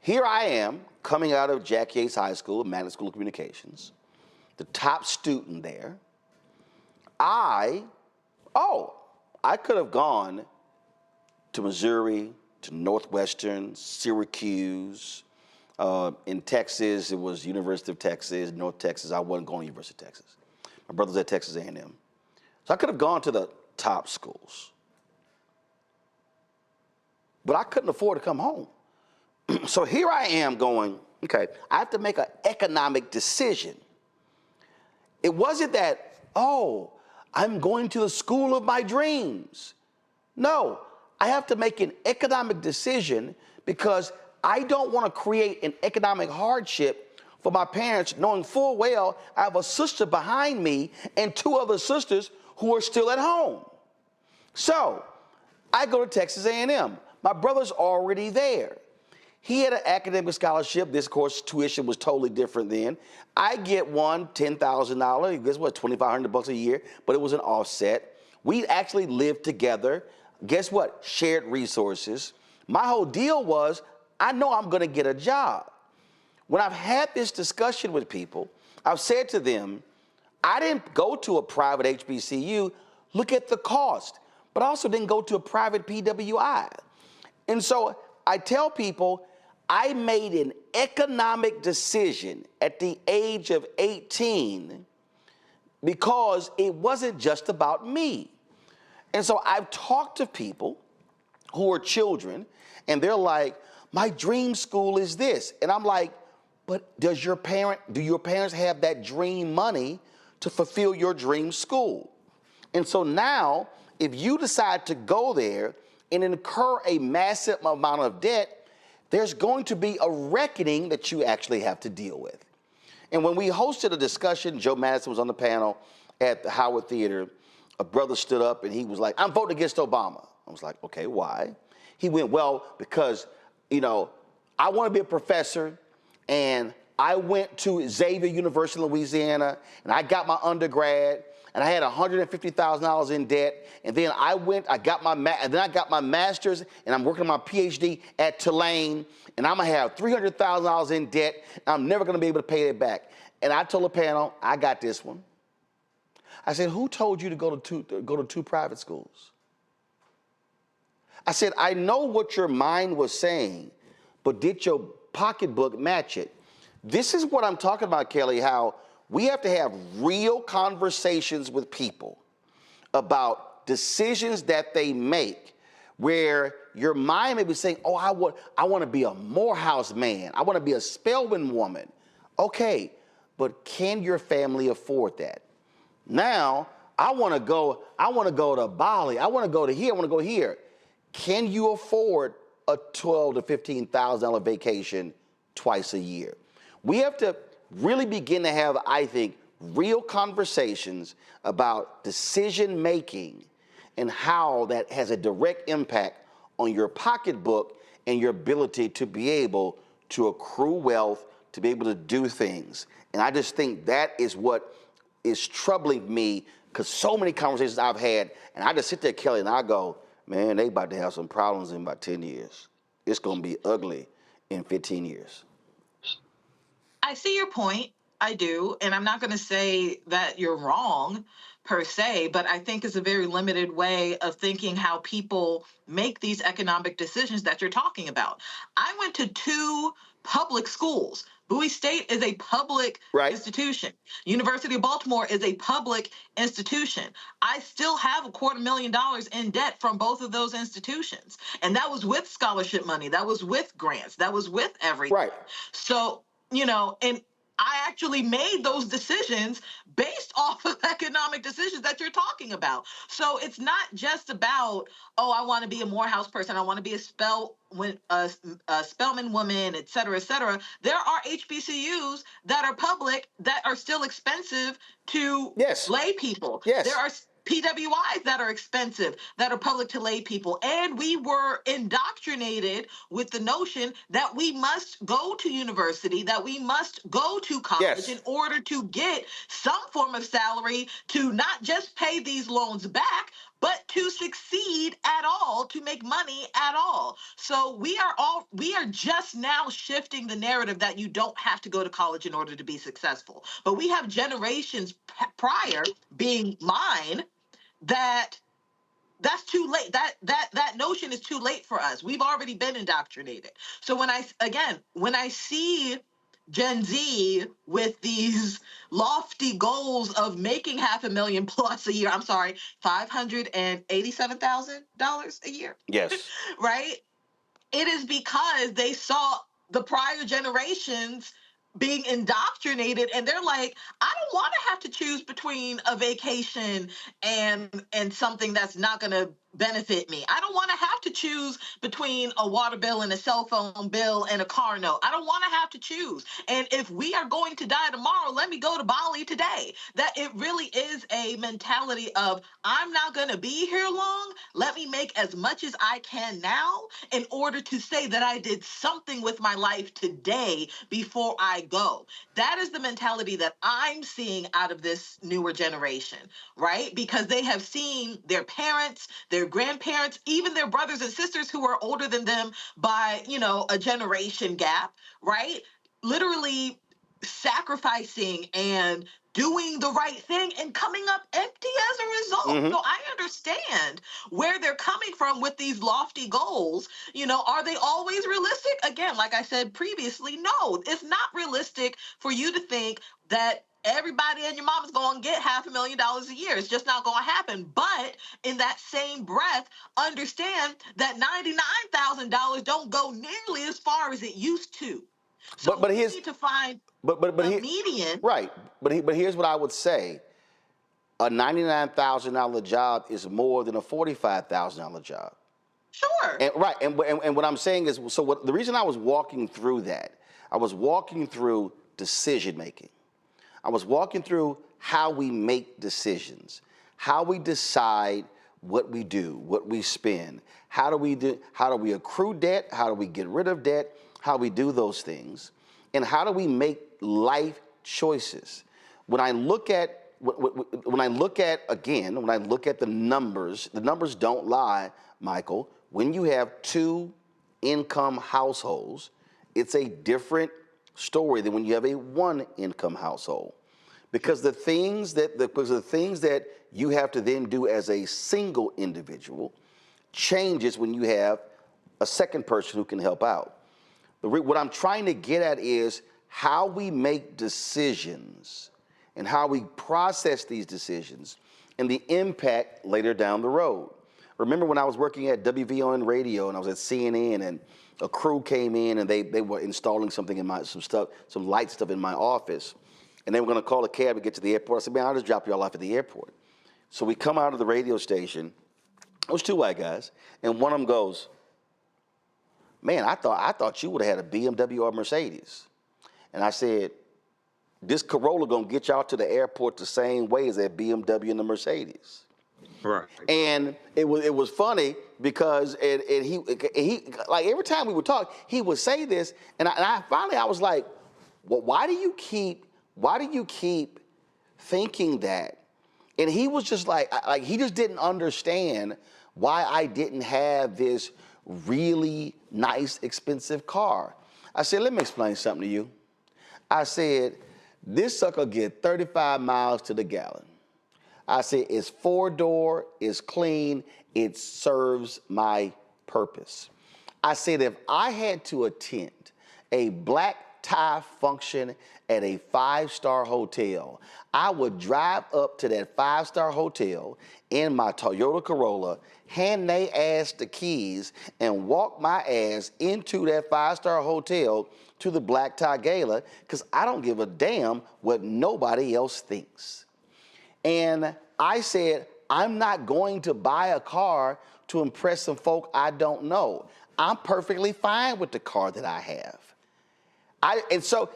here I am coming out of Jack Yates High School, Magnet School of Communications, the top student there. I could have gone to Missouri, to Northwestern, Syracuse. In Texas, it was University of Texas, North Texas. I wasn't going to University of Texas. My brother's at Texas A&M. So I could have gone to the top schools. But I couldn't afford to come home. So here I am going, okay, I have to make an economic decision. It wasn't that, I'm going to the school of my dreams. No, I have to make an economic decision because I don't want to create an economic hardship for my parents, knowing full well I have a sister behind me and 2 other sisters who are still at home. So I go to Texas A&M. My brother's already there. He had an academic scholarship. This course tuition was totally different then. I get one, $10,000. Guess what? $2,500 a year, but it was an offset. We actually lived together. Guess what? Shared resources. My whole deal was, I know I'm going to get a job. When I've had this discussion with people, I've said to them, I didn't go to a private HBCU. Look at the cost. But I also didn't go to a private PWI. And so I tell people, I made an economic decision at the age of 18 because it wasn't just about me. And so I've talked to people who are children, and they're like, my dream school is this. And I'm like, but do your parents have that dream money to fulfill your dream school? And so now, if you decide to go there and incur a massive amount of debt, there's going to be a reckoning that you actually have to deal with. And when we hosted a discussion, Joe Madison was on the panel at the Howard Theater, a brother stood up and he was like, I'm voting against Obama. I was like, okay, why? He went, well, because, I want to be a professor, and I went to Xavier University in Louisiana, and I got my undergrad, and I had $150,000 in debt, and then I got my master's, and I'm working on my PhD at Tulane, and I'm gonna have $300,000 in debt, and I'm never gonna be able to pay it back. And I told the panel, I got this one. I said, who told you to go to 2 private schools? I said, I know what your mind was saying, but did your pocketbook match it? This is what I'm talking about, Kelly, how we have to have real conversations with people about decisions that they make where your mind may be saying, I want to be a Morehouse man. I want to be a Spelman woman. Okay, but can your family afford that? Now, I want to go to Bali. I want to go to here. I want to go here. Can you afford a $12,000 to $15,000 vacation twice a year? We have to really begin to have, I think, real conversations about decision making and how that has a direct impact on your pocketbook and your ability to be able to accrue wealth, to be able to do things. And I just think that is what is troubling me, because so many conversations I've had, and I just sit there, Kelly, and I go, man, they about to have some problems in about 10 years. It's going to be ugly in 15 years. I see your point. I do. And I'm not going to say that you're wrong per se, but I think it's a very limited way of thinking how people make these economic decisions that you're talking about. I went to 2 public schools. Bowie State is a public institution. University of Baltimore is a public institution. I still have $250,000 in debt from both of those institutions. And that was with scholarship money. That was with grants. That was with everything. Right. So, and I actually made those decisions based off of economic decisions that you're talking about. So it's not just about, oh, I want to be a Morehouse person, I want to be a Spelman woman, et cetera, et cetera. There are HBCUs that are public that are still expensive to lay people. There are PWIs that are expensive, that are public to lay people. And we were indoctrinated with the notion that we must go to university, that we must go to college in order to get some form of salary to not just pay these loans back, but to succeed at all, to make money at all. So we are just now shifting the narrative that you don't have to go to college in order to be successful. But we have generations prior, being mine, that's too late. That notion is too late for us. We've already been indoctrinated. So when I see Gen Z with these lofty goals of making $500,000 plus a year, I'm sorry, $587,000 a year. Yes. Right? It is because they saw the prior generations being indoctrinated, and they're like, I don't want to have to choose between a vacation and something that's not going to benefit me. I don't want to have to choose between a water bill and a cell phone bill and a car note. I don't want to have to choose. And if we are going to die tomorrow, let me go to Bali today. That it really is a mentality of, I'm not going to be here long. Let me make as much as I can now in order to say that I did something with my life today before I go. That is the mentality that I'm seeing out of this newer generation, right? Because they have seen their parents, their grandparents, even their brothers and sisters who are older than them by, a generation gap, right? Literally sacrificing and doing the right thing and coming up empty as a result. So I understand where they're coming from with these lofty goals. Are they always realistic? Again, like I said previously, no, it's not realistic for you to think that everybody and your mama's going to get $500,000 a year. It's just not going to happen. But in that same breath, understand that $99,000 don't go nearly as far as it used to. So we need to find a median. Right. But here's what I would say. A $99,000 job is more than a $45,000 job. Sure. And what I'm saying is, the reason I was walking through that, I was walking through decision making. I was walking through how we make decisions, how we decide what we do, what we spend, how do we accrue debt, how do we get rid of debt, how we do those things, and how do we make life choices. When I look at the numbers don't lie, Michael. When you have two income households, it's a different story than when you have a one income household. Because the things that you have to then do as a single individual changes when you have a second person who can help out. What I'm trying to get at is how we make decisions and how we process these decisions and the impact later down the road. Remember when I was working at WVON radio and I was at CNN and a crew came in and they were installing something in some light stuff in my office, and they were going to call a cab to get to the airport. I said, man, I'll just drop you all off at the airport. So we come out of the radio station. It was two white guys, and one of them goes, man, I thought you would have had a BMW or a Mercedes. And I said, this Corolla gonna get y'all to the airport the same way as that BMW and the Mercedes. Right. And it was funny because he like every time we would talk, he would say this, and I finally was like, well, why do you keep thinking that? And he was just like he just didn't understand why I didn't have this really nice, expensive car. I said, let me explain something to you. I said, this sucker get 35 miles to the gallon. I said, it's 4-door, it's clean, it serves my purpose. I said, if I had to attend a black tie function at a 5-star hotel, I would drive up to that 5-star hotel in my Toyota Corolla, hand they ass the keys, and walk my ass into that 5-star hotel to the Black Tie Gala, because I don't give a damn what nobody else thinks. And I said, I'm not going to buy a car to impress some folk I don't know. I'm perfectly fine with the car that I have. So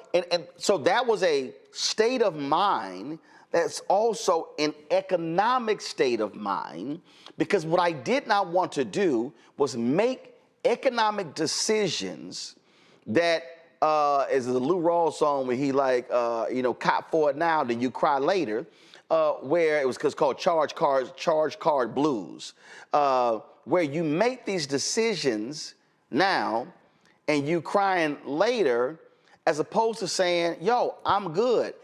that was a state of mind. That's also an economic state of mind, because what I did not want to do was make economic decisions that, as the Lou Rawls song where he cop for it now, then you cry later, where it was called Charge Card Blues, where you make these decisions now and you crying later, as opposed to saying, yo, I'm good.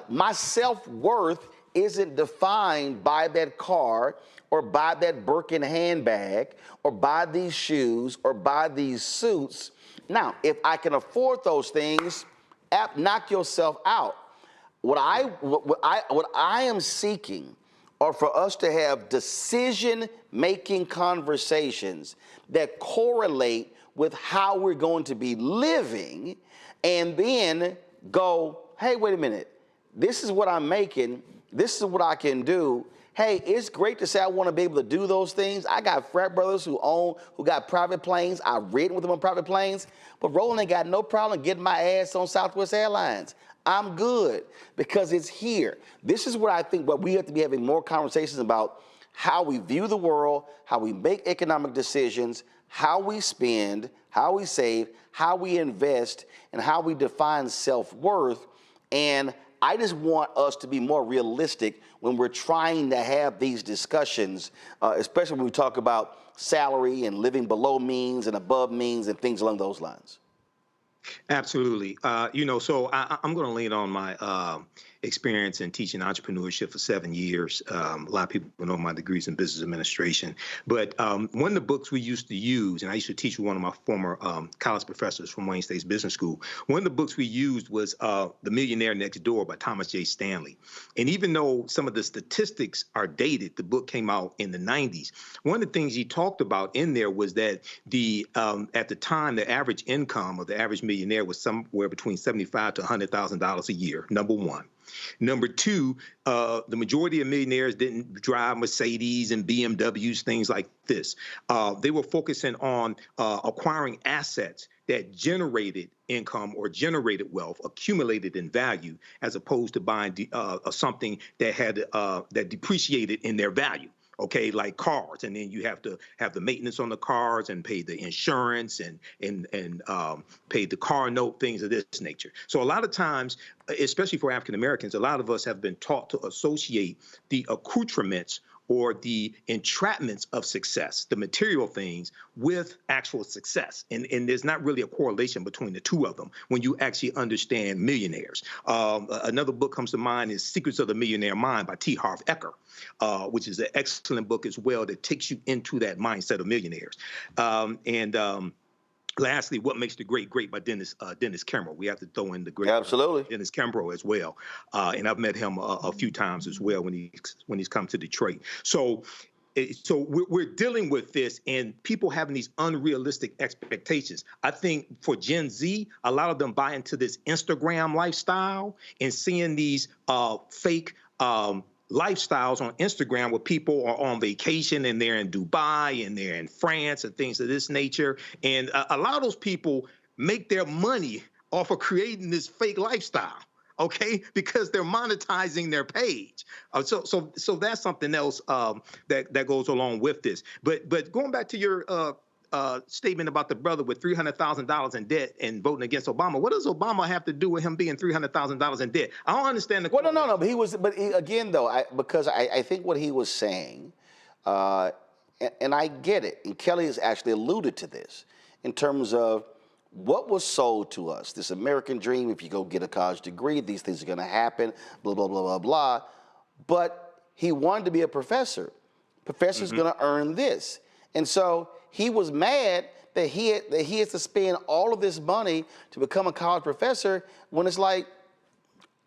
My self-worth isn't defined by that car or by that Birkin handbag or by these shoes or by these suits. Now, if I can afford those things, knock yourself out. What I am seeking are for us to have decision-making conversations that correlate with how we're going to be living, and then go, hey, wait a minute, this is what I'm making, this is what I can do. Hey, it's great to say I want to be able to do those things. I got frat brothers who got private planes. I've ridden with them on private planes, but Roland ain't got no problem getting my ass on Southwest Airlines. I'm good because it's here. This is what I think what we have to be having more conversations about, how we view the world, how we make economic decisions, how we spend, how we save, how we invest, and how we define self-worth. And I just want us to be more realistic when we're trying to have these discussions, especially when we talk about salary and living below means and above means and things along those lines. Absolutely. So I'm going to lean on my experience in teaching entrepreneurship for 7 years. A lot of people know my degrees in business administration. But one of the books we used to use, and I used to teach with one of my former college professors from Wayne State's Business School, one of the books we used was The Millionaire Next Door by Thomas J. Stanley. And even though some of the statistics are dated, the book came out in the 90s. One of the things he talked about in there was that at the time, the average income of the average millionaire was somewhere between $75,000 to $100,000 a year, number one. Number two, the majority of millionaires didn't drive Mercedes and BMWs, things like this. They were focusing on acquiring assets that generated income or generated wealth, accumulated in value, as opposed to buying something that had that depreciated in their value. Okay, like cars, and then you have to have the maintenance on the cars and pay the insurance and pay the car note, things of this nature. So a lot of times, especially for African Americans, a lot of us have been taught to associate the accoutrements or the entrapments of success, the material things, with actual success. And there's not really a correlation between the two of them when you actually understand millionaires. Another book comes to mind is Secrets of the Millionaire Mind by T. Harv Eker, which is an excellent book as well that takes you into that mindset of millionaires. Lastly, What Makes the Great Great by Dennis Kimbro. We have to throw in the great Dennis Kimbro as well. And I've met him a few times as well when he's come to Detroit. So we're dealing with this and people having these unrealistic expectations. I think for Gen Z, a lot of them buy into this Instagram lifestyle and seeing these fake lifestyles on Instagram where people are on vacation and they're in Dubai and they're in France and things of this nature. And a lot of those people make their money off of creating this fake lifestyle, okay? Because they're monetizing their page. So that's something else that goes along with this. But going back to your statement about the brother with $300,000 in debt and voting against Obama. What does Obama have to do with him being $300,000 in debt? I don't understand the. Well, no. But again, though, because I think what he was saying, and I get it, and Kelly has actually alluded to this in terms of what was sold to us, this American dream. If you go get a college degree, these things are going to happen. Blah blah blah blah blah. But he wanted to be a professor. Professor's going to earn this, and so he was mad that he has to spend all of this money to become a college professor when it's like,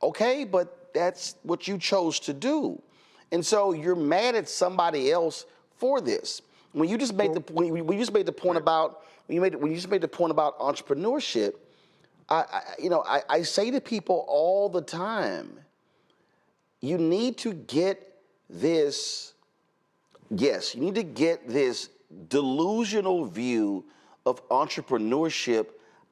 okay, but that's what you chose to do. And so you're mad at somebody else for this. When you just made the point about entrepreneurship, I say to people all the time, you need to get this. Yes, you need to get this delusional view of entrepreneurship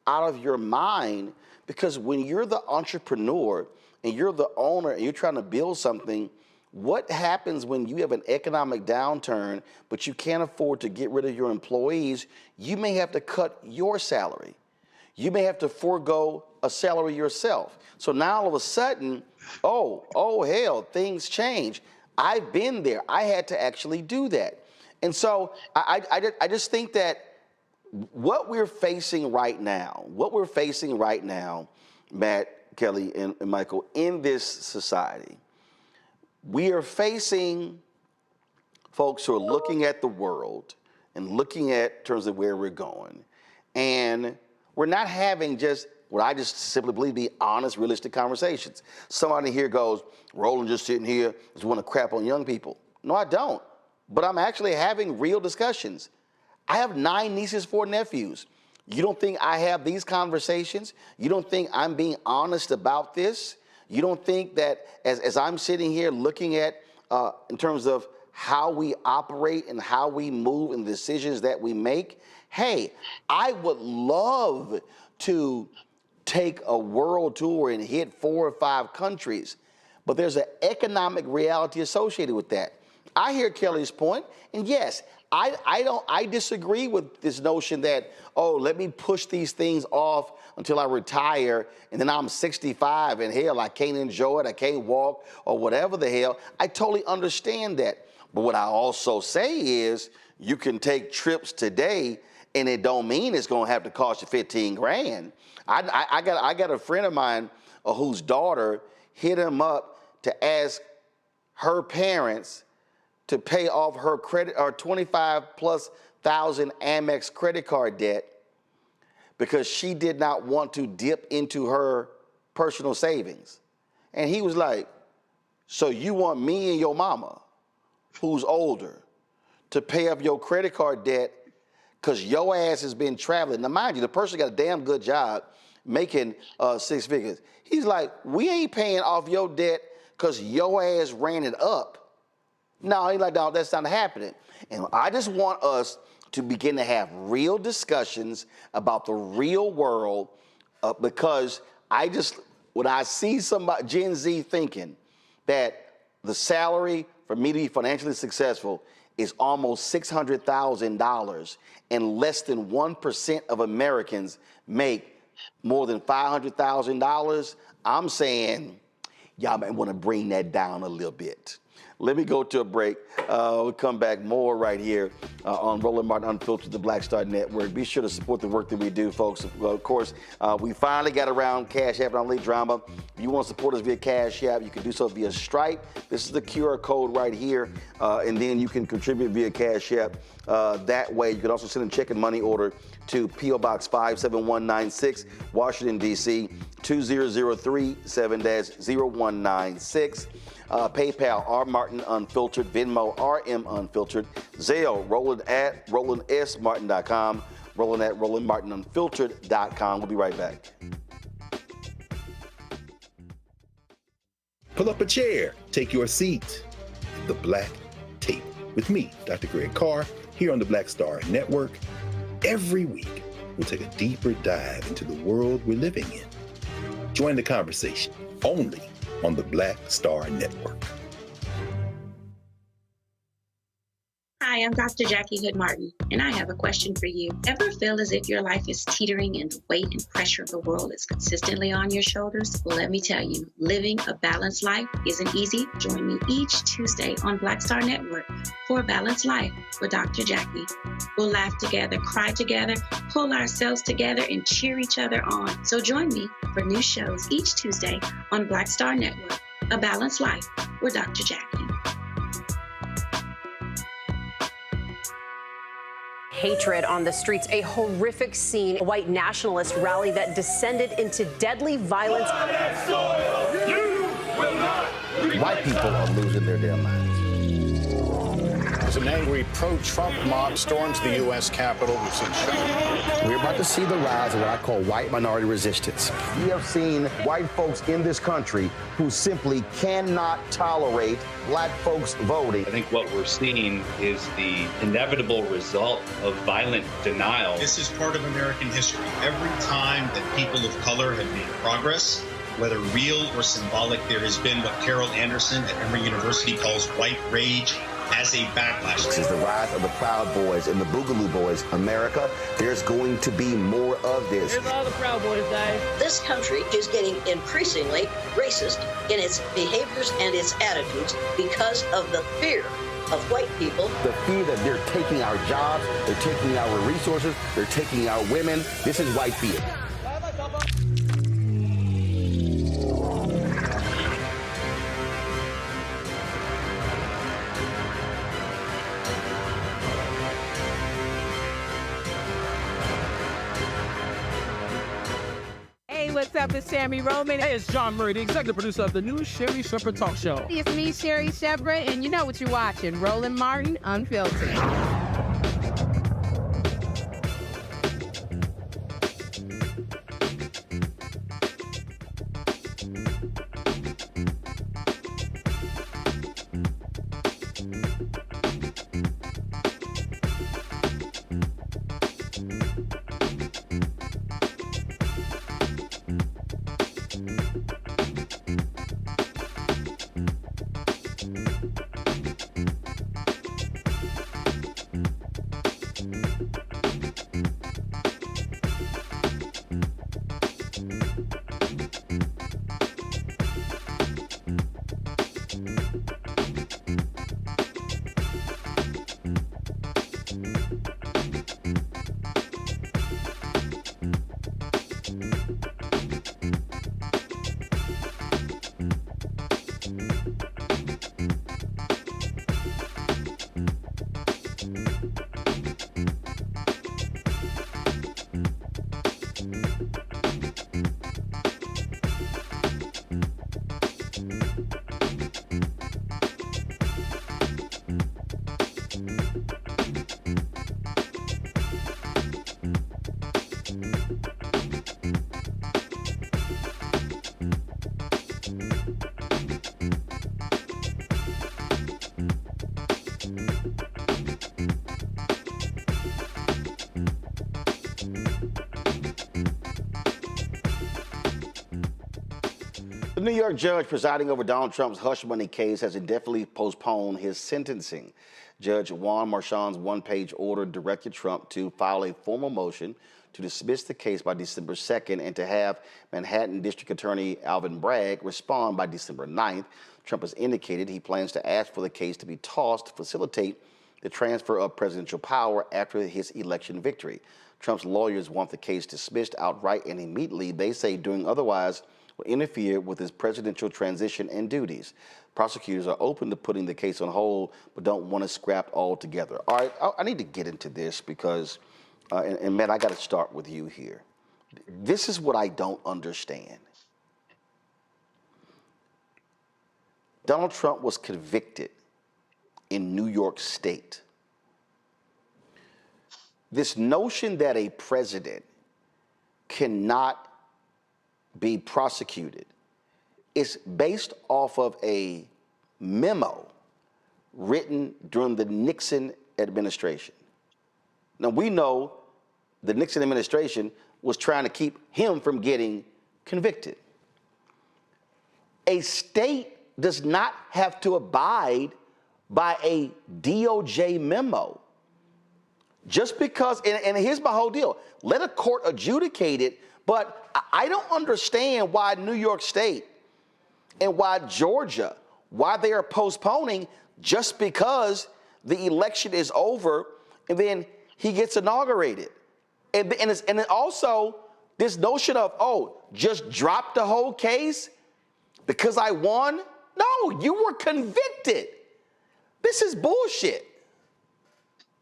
out of your mind, because when you're the entrepreneur and you're the owner and you're trying to build something, what happens when you have an economic downturn but you can't afford to get rid of your employees? You may have to cut your salary. You may have to forego a salary yourself. So now all of a sudden, oh hell, things change. I've been there. I had to actually do that. And so I just think that what we're facing right now, Matt, Kelly, and Michael, in this society, we are facing folks who are looking at the world and looking at terms of where we're going. And we're not having just what I just simply believe be honest, realistic conversations. Somebody here goes, Roland just sitting here, just want to crap on young people. No, I don't. But I'm actually having real discussions. I have 9 nieces, 4 nephews. You don't think I have these conversations? You don't think I'm being honest about this? You don't think that as I'm sitting here looking at, in terms of how we operate and how we move and the decisions that we make, hey, I would love to take a world tour and hit 4 or 5 countries, but there's an economic reality associated with that. I hear Kelly's point, and yes, I disagree with this notion that, oh, let me push these things off until I retire, and then I'm 65, and hell, I can't enjoy it, I can't walk, or whatever the hell. I totally understand that. But what I also say is, you can take trips today, and it don't mean it's gonna have to cost you 15 grand. I got a friend of mine whose daughter hit him up to ask her parents to pay off her credit, or 25,000+ Amex credit card debt, because she did not want to dip into her personal savings. And he was like, so you want me and your mama, who's older, to pay up your credit card debt because your ass has been traveling? Now, mind you, the person got a damn good job making 6 figures. He's like, we ain't paying off your debt because your ass ran it up. No, he's like, no, that's not happening. And I just want us to begin to have real discussions about the real world, because when I see somebody, Gen Z, thinking that the salary for me to be financially successful is almost $600,000, and less than 1% of Americans make more than $500,000, I'm saying y'all might want to bring that down a little bit. Let me go to a break. We'll come back more right here on Roland Martin Unfiltered, the Black Star Network. Be sure to support the work that we do, folks. Well, of course, we finally got around Cash App and Only Drama. If you want to support us via Cash App, you can do so via Stripe. This is the QR code right here, and then you can contribute via Cash App. That way, you can also send a check and money order to P.O. Box 57196, Washington, D.C., 20037-0196. PayPal, R Martin Unfiltered, Venmo, RM Unfiltered, Zelle, Roland at RolandSMartin.com, Roland at RolandMartinUnfiltered.com. We'll be right back. Pull up a chair, take your seat. The Black Tape with me, Dr. Greg Carr, here on the Black Star Network. Every week, we'll take a deeper dive into the world we're living in. Join the conversation only on the Black Star Network. Hi, I'm Dr. Jackie Hood Martin, and I have a question for you. Ever feel as if your life is teetering and the weight and pressure of the world is consistently on your shoulders? Well, let me tell you, living a balanced life isn't easy. Join me each Tuesday on Black Star Network for A Balanced Life with Dr. Jackie. We'll laugh together, cry together, pull ourselves together, and cheer each other on. So join me for new shows each Tuesday on Black Star Network, A Balanced Life with Dr. Jackie. Hatred on the streets, a horrific scene, a white nationalist rally that descended into deadly violence. White people are losing their damn minds. As an angry pro-Trump mob storms the U.S. Capitol, we've seen shooting. We're about to see the rise of what I call white minority resistance. We have seen white folks in this country who simply cannot tolerate black folks voting. I think what we're seeing is the inevitable result of violent denial. This is part of American history. Every time that people of color have made progress, whether real or symbolic, there has been what Carol Anderson at Emory University calls white rage as a backlash. This is the rise of the Proud Boys and the Boogaloo Boys. America, there's going to be more of this. Here's all the Proud Boys, Dave. This country is getting increasingly racist in its behaviors and its attitudes because of the fear of white people. The fear that they're taking our jobs, they're taking our resources, they're taking our women. This is white fear. Hey, what's up? It's Sammy Roman. Hey, it's John Murray, the executive producer of the new Sherry Shepherd Talk Show. It's me, Sherry Shepherd, and you know what you're watching, Roland Martin Unfiltered. The New York judge presiding over Donald Trump's hush money case has indefinitely postponed his sentencing. Judge Juan Merchan's one-page order directed Trump to file a formal motion to dismiss the case by December 2nd and to have Manhattan District Attorney Alvin Bragg respond by December 9th. Trump has indicated he plans to ask for the case to be tossed to facilitate the transfer of presidential power after his election victory. Trump's lawyers want the case dismissed outright and immediately. They say doing otherwise will interfere with his presidential transition and duties. Prosecutors are open to putting the case on hold, but don't want to scrap altogether. All right, I need to get into this because, and Matt, I got to start with you here. This is what I don't understand. Donald Trump was convicted in New York State. This notion that a president cannot be prosecuted is based off of a memo written during the Nixon administration. Now, we know the Nixon administration was trying to keep him from getting convicted. A state does not have to abide by a DOJ memo. Just because, and here's my whole deal, let a court adjudicate it, but I don't understand why New York State and why Georgia, why they are postponing just because the election is over and then he gets inaugurated. And also this notion of, oh, just drop the whole case because I won? No, you were convicted. This is bullshit.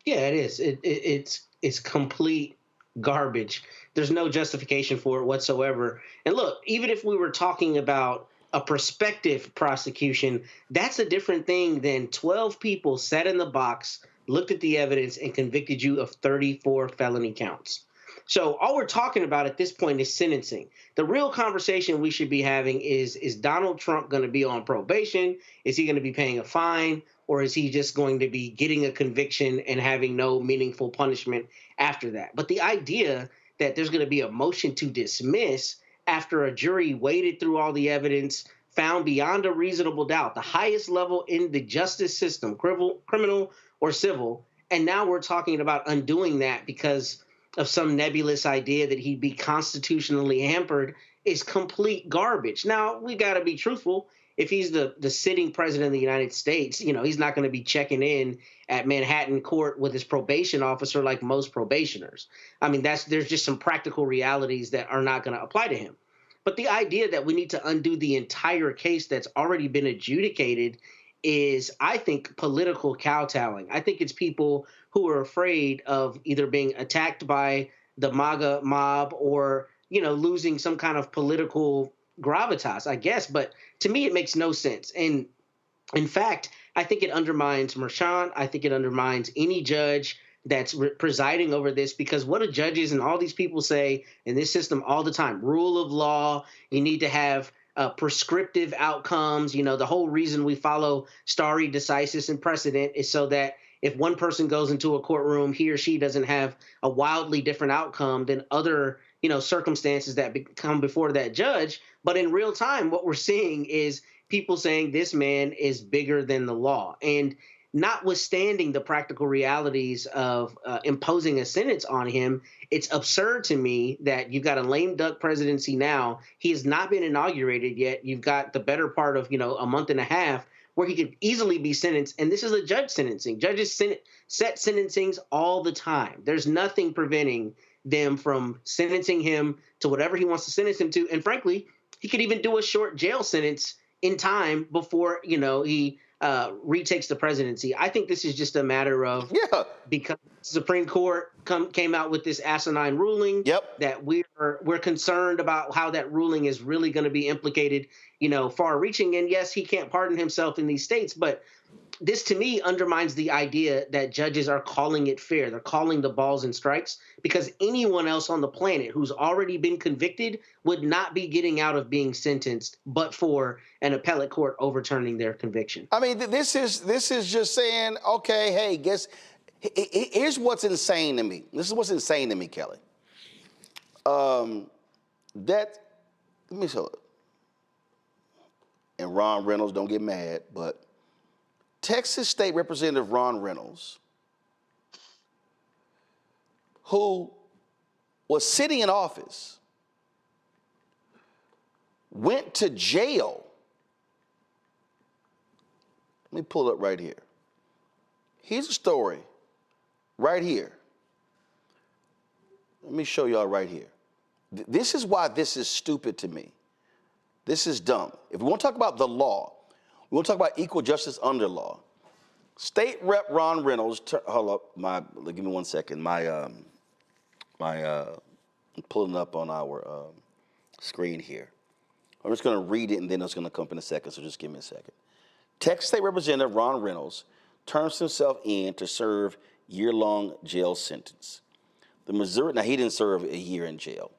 Yeah, it is. It's complete garbage. There's no justification for it whatsoever. And look, even if we were talking about a prospective prosecution, that's a different thing than 12 people sat in the box, looked at the evidence, and convicted you of 34 felony counts. So all we're talking about at this point is sentencing. The real conversation we should be having is Donald Trump going to be on probation? Is he going to be paying a fine? Or is he just going to be getting a conviction and having no meaningful punishment after that? But the idea that there's going to be a motion to dismiss after a jury waded through all the evidence, found beyond a reasonable doubt, the highest level in the justice system, criminal or civil, and now we're talking about undoing that because of some nebulous idea that he'd be constitutionally hampered, is complete garbage. Now, we got to be truthful. If he's the sitting president of the United States, he's not going to be checking in at Manhattan court with his probation officer like most probationers. I mean, there's just some practical realities that are not going to apply to him. But the idea that we need to undo the entire case that's already been adjudicated is, I think, political kowtowing. I think it's people who are afraid of either being attacked by the MAGA mob or, losing some kind of political gravitas, I guess. But to me, it makes no sense. And in fact, I think it undermines Merchan. I think it undermines any judge that's presiding over this, because what do judges and all these people say in this system all the time? Rule of law. You need to have prescriptive outcomes. The whole reason we follow stare decisis and precedent is so that if one person goes into a courtroom, he or she doesn't have a wildly different outcome than other, circumstances that come before that judge. But in real time, what we're seeing is people saying this man is bigger than the law. And notwithstanding the practical realities of imposing a sentence on him, it's absurd to me that you've got a lame duck presidency now. He has not been inaugurated yet. You've got the better part of, a month and a half where he could easily be sentenced. And this is a judge sentencing. Judges set sentencings all the time. There's nothing preventing them from sentencing him to whatever he wants to sentence him to. And frankly, he could even do a short jail sentence in time before, he retakes the presidency. I think this is just a matter of because the Supreme Court came out with this asinine ruling that we're concerned about how that ruling is really going to be implicated, far-reaching. And yes, he can't pardon himself in these states, but this to me undermines the idea that judges are calling it fair. They're calling the balls and strikes, because anyone else on the planet who's already been convicted would not be getting out of being sentenced but for an appellate court overturning their conviction. I mean, this is just saying, okay, hey, here's what's insane to me. This is what's insane to me, Kelly. Let me show it. And Ron Reynolds, don't get mad, but Texas State Representative Ron Reynolds, who was sitting in office, went to jail. Let me pull it up right here. Here's a story right here. Let me show y'all right here. This is why this is stupid to me. This is dumb. If we want to talk about the law, we want to talk about equal justice under law. State Rep Ron Reynolds, hold up, give me 1 second. I'm pulling up on our screen here. I'm just going to read it and then it's going to come up in a second, so just give me a second. Texas State Representative Ron Reynolds turns himself in to serve year-long jail sentence. Now he didn't serve a year in jail.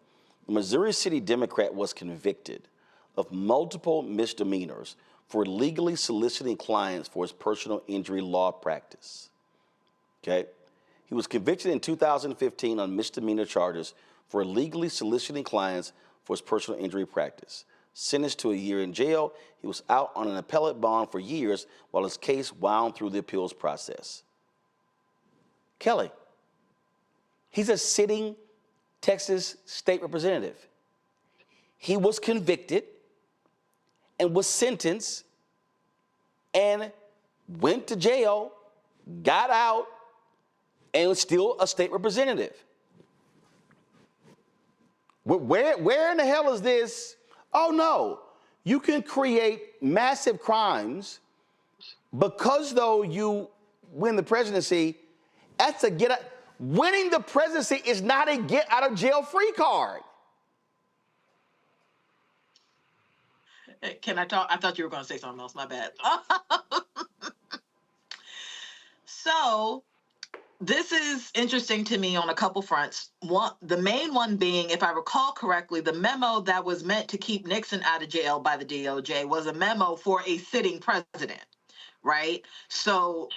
The Missouri City Democrat was convicted of multiple misdemeanors for legally soliciting clients for his personal injury law practice. Okay? He was convicted in 2015 on misdemeanor charges for illegally soliciting clients for his personal injury practice. Sentenced to a year in jail, he was out on an appellate bond for years while his case wound through the appeals process. Kelly, he's a sitting Texas state representative. He was convicted and was sentenced and went to jail, got out, and was still a state representative. Where in the hell is this? Oh no, you can create massive crimes because though you win the presidency That's a get out. Winning the presidency is not a get out of jail free card. Can I talk? I thought you were going to say something else. My bad. So this is interesting to me on a couple fronts. One, the main one being, if I recall correctly, the memo that was meant to keep Nixon out of jail by the DOJ was a memo for a sitting president, right? So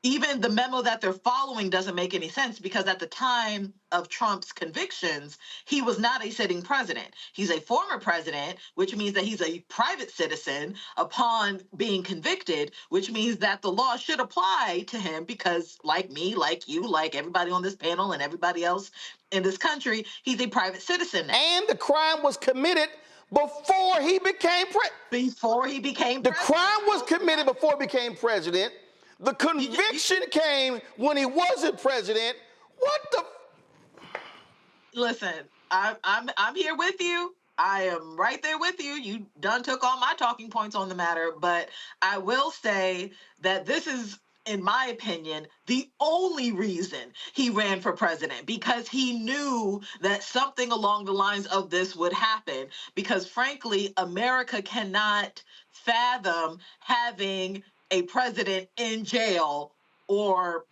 even the memo that they're following doesn't make any sense, because at the time of Trump's convictions, he was not a sitting president. He's a former president, which means that he's a private citizen upon being convicted, which means that the law should apply to him because, like me, like you, like everybody on this panel and everybody else in this country, he's a private citizen now. And the crime was committed before he became president. Before he became the president. crime was committed before he became president. The conviction came when he wasn't president. What the? Listen, I'm here with you. I am right there with you. You done took all my talking points on the matter, but I will say that this is, in my opinion, the only reason he ran for president, because he knew that something along the lines of this would happen. Because frankly, America cannot fathom having a president in jail or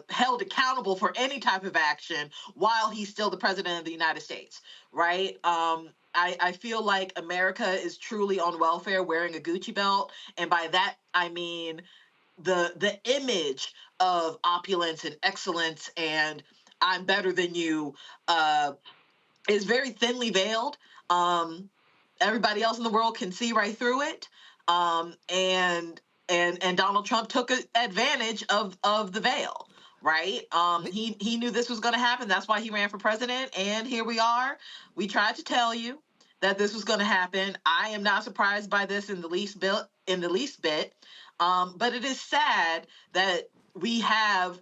held accountable for any type of action while he's still the president of the United States, right? I feel like America is truly on welfare wearing a Gucci belt. And by that, I mean the image of opulence and excellence and I'm better than you is very thinly veiled. Everybody else in the world can see right through it. And Donald Trump took advantage of the veil, right? He knew this was going to happen. That's why he ran for president. And here we are. We tried to tell you that this was going to happen. I am not surprised by this in the least bit. But it is sad that we have,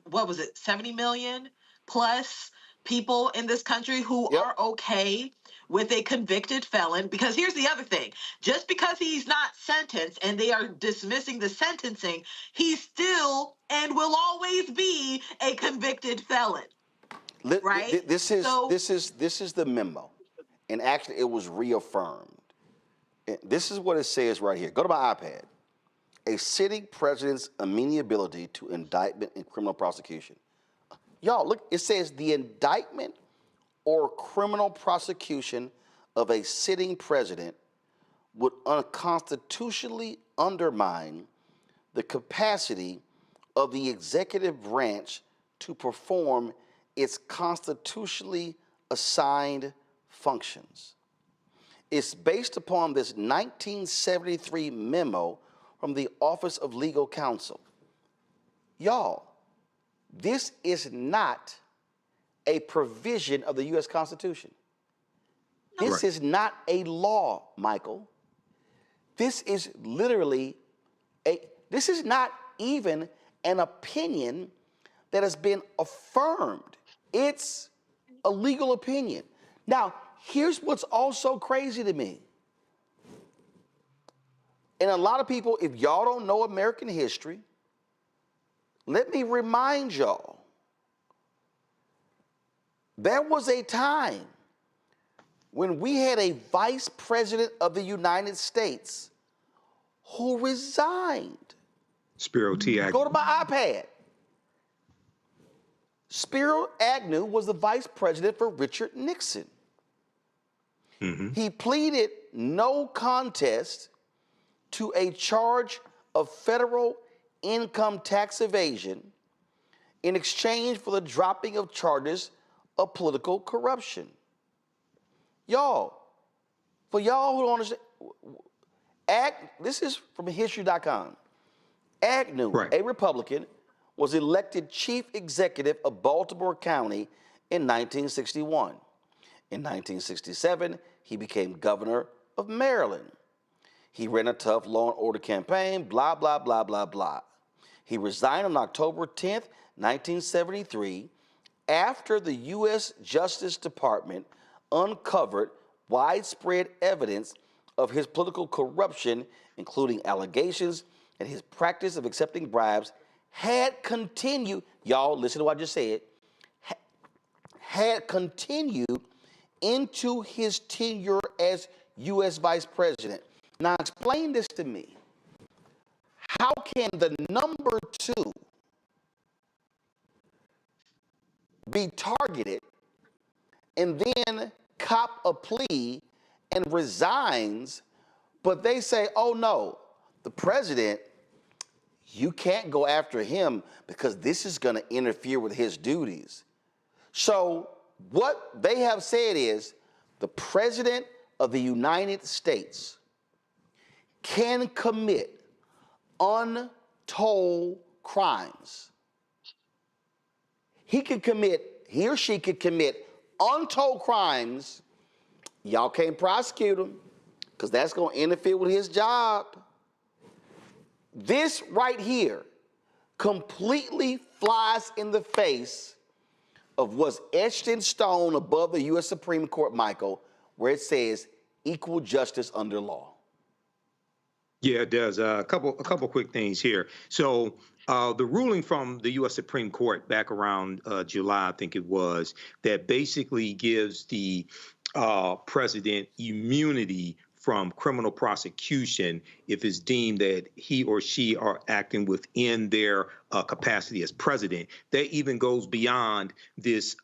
70 million plus people in this country who are okay with a convicted felon. Because here's the other thing. Just because he's not sentenced and they are dismissing the sentencing, he's still and will always be a convicted felon. Right? This is the memo. And actually it was reaffirmed. This is what it says right here. Go to my iPad. A sitting president's amenability to indictment and criminal prosecution. Y'all, look, it says the indictment or criminal prosecution of a sitting president would unconstitutionally undermine the capacity of the executive branch to perform its constitutionally assigned functions. It's based upon this 1973 memo from the Office of Legal Counsel. Y'all, this is not a provision of the U.S. Constitution. This is not a law, Michael. This is literally this is not even an opinion that has been affirmed. It's a legal opinion. Now, here's what's also crazy to me. And a lot of people, if y'all don't know American history, let me remind y'all, there was a time when we had a vice president of the United States who resigned. Spiro T. Agnew. Go to my iPad. Spiro Agnew was the vice president for Richard Nixon. Mm-hmm. He pleaded no contest to a charge of federal income tax evasion in exchange for the dropping of charges of political corruption. Y'all, for y'all who don't understand, this is from history.com. Agnew, a Republican, was elected chief executive of Baltimore County in 1961. In 1967, he became governor of Maryland. He ran a tough law and order campaign, blah, blah, blah, blah, blah. He resigned on October 10th, 1973, after the U.S. Justice Department uncovered widespread evidence of his political corruption, including allegations that his practice of accepting bribes had continued, y'all listen to what I just said, had continued into his tenure as U.S. Vice President. Now explain this to me. How can the number 2 be targeted and then cop a plea and resigns, but they say, oh no, the president, you can't go after him because this is going to interfere with his duties. So what they have said is the president of the United States can commit untold crimes. He or she could commit untold crimes. Y'all can't prosecute him because that's going to interfere with his job. This right here completely flies in the face of what's etched in stone above the U.S. Supreme Court, Michael, where it says equal justice under law. Yeah, it does. A couple quick things here. So the ruling from the U.S. Supreme Court back around July, I think it was, that basically gives the president immunity from criminal prosecution if it's deemed that he or she are acting within their capacity as president. That even goes beyond this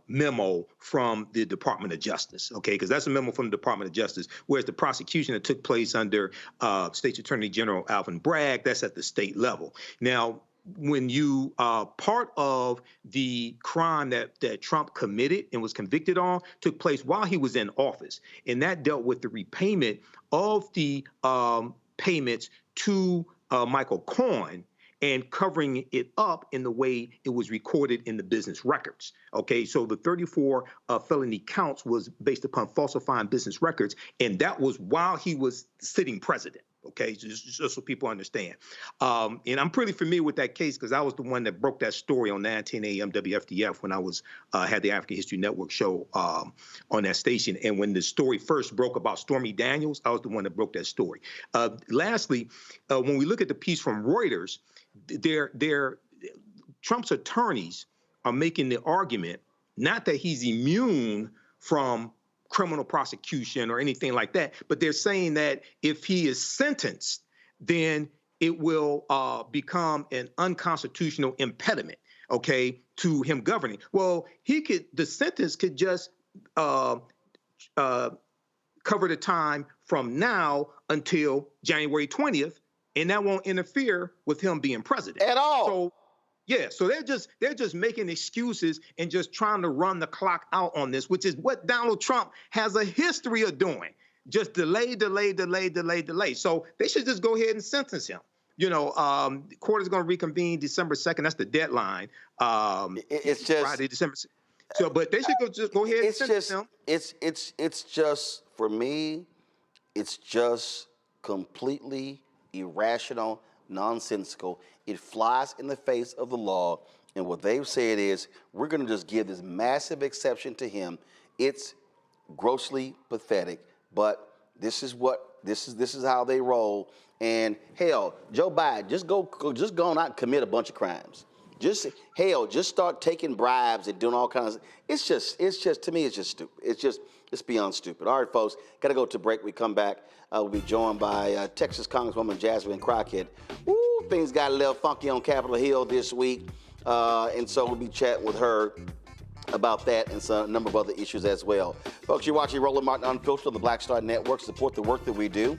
memo from the Department of Justice, okay? Because that's a memo from the Department of Justice, whereas the prosecution that took place under State's Attorney General Alvin Bragg, that's at the state level. Now, when you part of the crime that Trump committed and was convicted on took place while he was in office, and that dealt with the repayment of the payments to Michael Cohen and covering it up in the way it was recorded in the business records. Okay, so the 34 felony counts was based upon falsifying business records, and that was while he was sitting president. Okay, just so people understand. And I'm pretty familiar with that case because I was the one that broke that story on 19 AM WFDF when I was had the African History Network show on that station. And when the story first broke about Stormy Daniels, I was the one that broke that story. Lastly, when we look at the piece from Reuters, Trump's attorneys are making the argument not that he's immune from criminal prosecution or anything like that, but they're saying that if he is sentenced, then it will become an unconstitutional impediment, okay, to him governing. Well, the sentence could just cover the time from now until January 20th, and that won't interfere with him being president at all. So, yeah, so they're just making excuses and just trying to run the clock out on this, which is what Donald Trump has a history of doing. Just delay. So they should just go ahead and sentence him. You know, the court is going to reconvene December 2nd. That's the deadline. It's just Friday, December 2nd. So, but they should go ahead and sentence him. It's just, for me, it's just completely irrational, nonsensical. It flies in the face of the law, and what they've said is we're going to just give this massive exception to him. It's grossly pathetic, but this is how they roll. And hell, Joe Biden, just go on out and commit a bunch of crimes. Just start taking bribes and doing all kinds of. It's just to me, it's just stupid. It's beyond stupid. All right, folks, got to go to break. We come back. We'll be joined by Texas Congresswoman Jasmine Crockett. Woo, things got a little funky on Capitol Hill this week, and so we'll be chatting with her about that and a number of other issues as well. Folks, you're watching Roland Martin Unfiltered on the Black Star Network. Support the work that we do.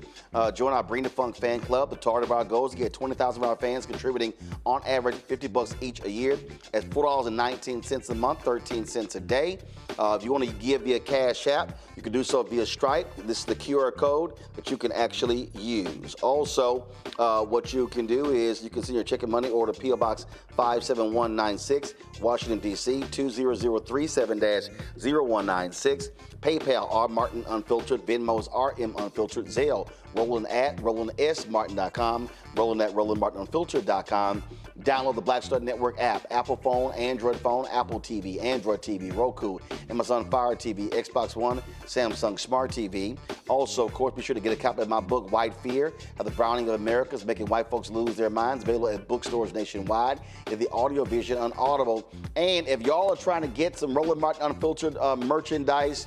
Join our Bring the Funk fan club. The target of our goal is to get 20,000 of our fans contributing on average $50 each a year. That's $4.19 a month, 13 cents a day. If you want to give via Cash App, you can do so via Stripe. This is the QR code that you can actually use. Also, what you can do is you can send your check and money order to P.O. Box 57196, Washington, D.C. 20037-0196. PayPal, R Martin Unfiltered. Venmo's RM Unfiltered. Zelle, Roland at RolandSMartin.com, Roland at RolandMartinUnfiltered.com. Download the Black Star Network app, Apple phone, Android phone, Apple TV, Android TV, Roku, Amazon Fire TV, Xbox One, Samsung Smart TV. Also, of course, be sure to get a copy of my book, White Fear, How the Browning of America is Making White Folks Lose Their Minds, available at bookstores nationwide, in the audio vision on Audible. And if y'all are trying to get some Roland Martin Unfiltered merchandise,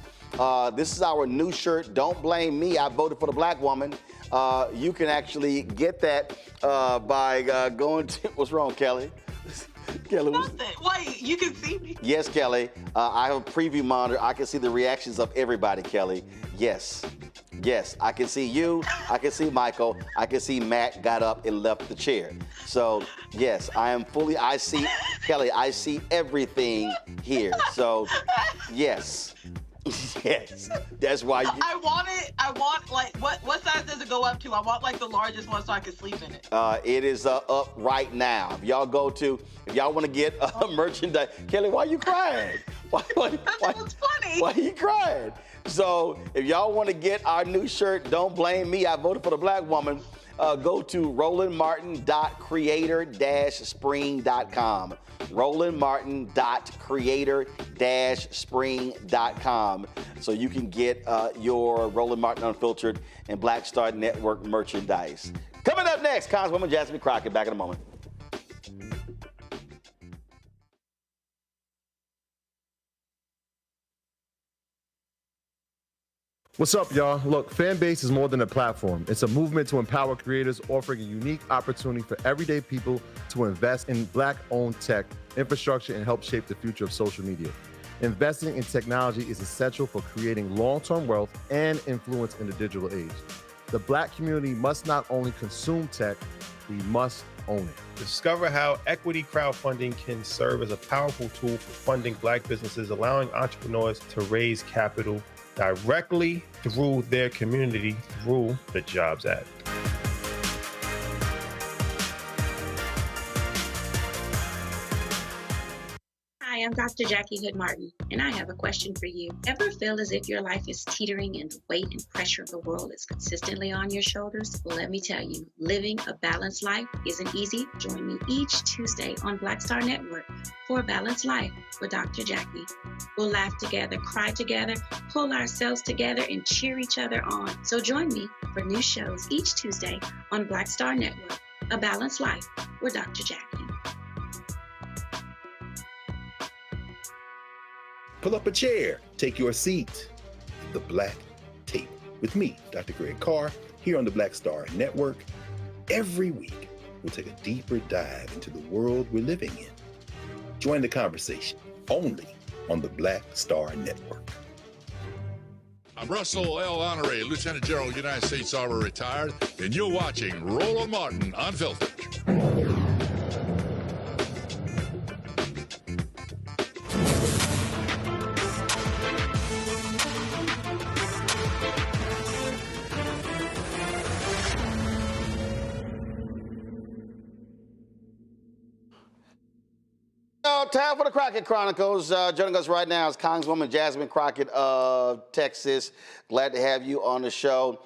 this is our new shirt, Don't Blame Me, I Voted for the Black Woman. You can actually get that by going to, what's wrong, Kelly? Kelly, Wait, you can see me? Yes, Kelly. I have a preview monitor. I can see the reactions of everybody, Kelly. Yes. Yes, I can see you. I can see Michael. I can see Matt got up and left the chair. So, yes, I see, Kelly, I see everything here. So, yes. Yes, that's why I want like, what size does it go up to? I want like the largest one so I can sleep in it. It is up right now. If y'all want to get merchandise, Kelly, why are you crying? Why are you crying? So if y'all want to get our new shirt, Don't Blame Me, I Voted for the Black Woman, go to rolandmartin.creator-spring.com. rolandmartin.creator-spring.com, so you can get your Roland Martin Unfiltered and Black Star Network merchandise. Coming up next, Congresswoman Jasmine Crockett. Back in a moment. What's up, y'all? Look, Fanbase is more than a platform. It's a movement to empower creators, offering a unique opportunity for everyday people to invest in Black-owned tech, infrastructure, and help shape the future of social media. Investing in technology is essential for creating long-term wealth and influence in the digital age. The Black community must not only consume tech, we must own it. Discover how equity crowdfunding can serve as a powerful tool for funding Black businesses, allowing entrepreneurs to raise capital directly through their community through the Jobs Act. Hi, I'm Dr. Jackie Hood Martin, and I have a question for you. Ever feel as if your life is teetering and the weight and pressure of the world is consistently on your shoulders? Well, let me tell you, living a balanced life isn't easy. Join me each Tuesday on Black Star Network for A Balanced Life with Dr. Jackie. We'll laugh together, cry together, pull ourselves together, and cheer each other on. So join me for new shows each Tuesday on Black Star Network, A Balanced Life with Dr. Jackie. Pull up a chair, take your seat at the Black Table with me, Dr. Greg Carr, here on the Black Star Network. Every week, we'll take a deeper dive into the world we're living in. Join the conversation only on the Black Star Network. I'm Russell L. Honoré, Lieutenant General, United States Army, retired, and you're watching Roland Martin Unfiltered. Time for the Crockett Chronicles. Joining us right now is Congresswoman Jasmine Crockett of Texas. Glad to have you on the show.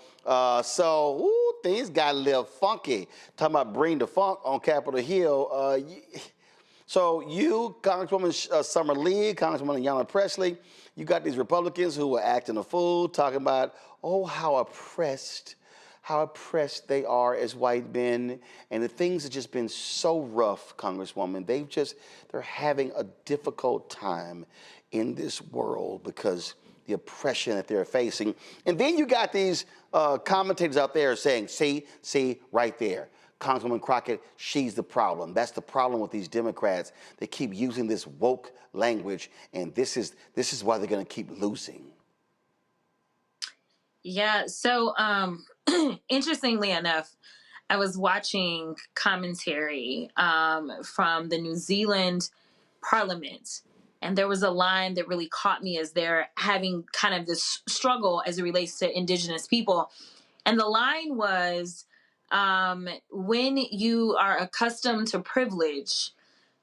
Things got a little funky. Talking about bring the funk on Capitol Hill. So you, Congresswoman Summer Lee, Congresswoman Ayanna Pressley, you got these Republicans who are acting a fool, talking about, oh, how oppressed they are as white men, and the things have just been so rough, Congresswoman. They're having a difficult time in this world because the oppression that they're facing. And then you got these commentators out there saying, see, right there. Congresswoman Crockett, she's the problem. That's the problem with these Democrats. They keep using this woke language, and this is why they're gonna keep losing. Yeah, so interestingly enough, I was watching commentary from the New Zealand Parliament, and there was a line that really caught me as they're having kind of this struggle as it relates to Indigenous people. And the line was, when you are accustomed to privilege,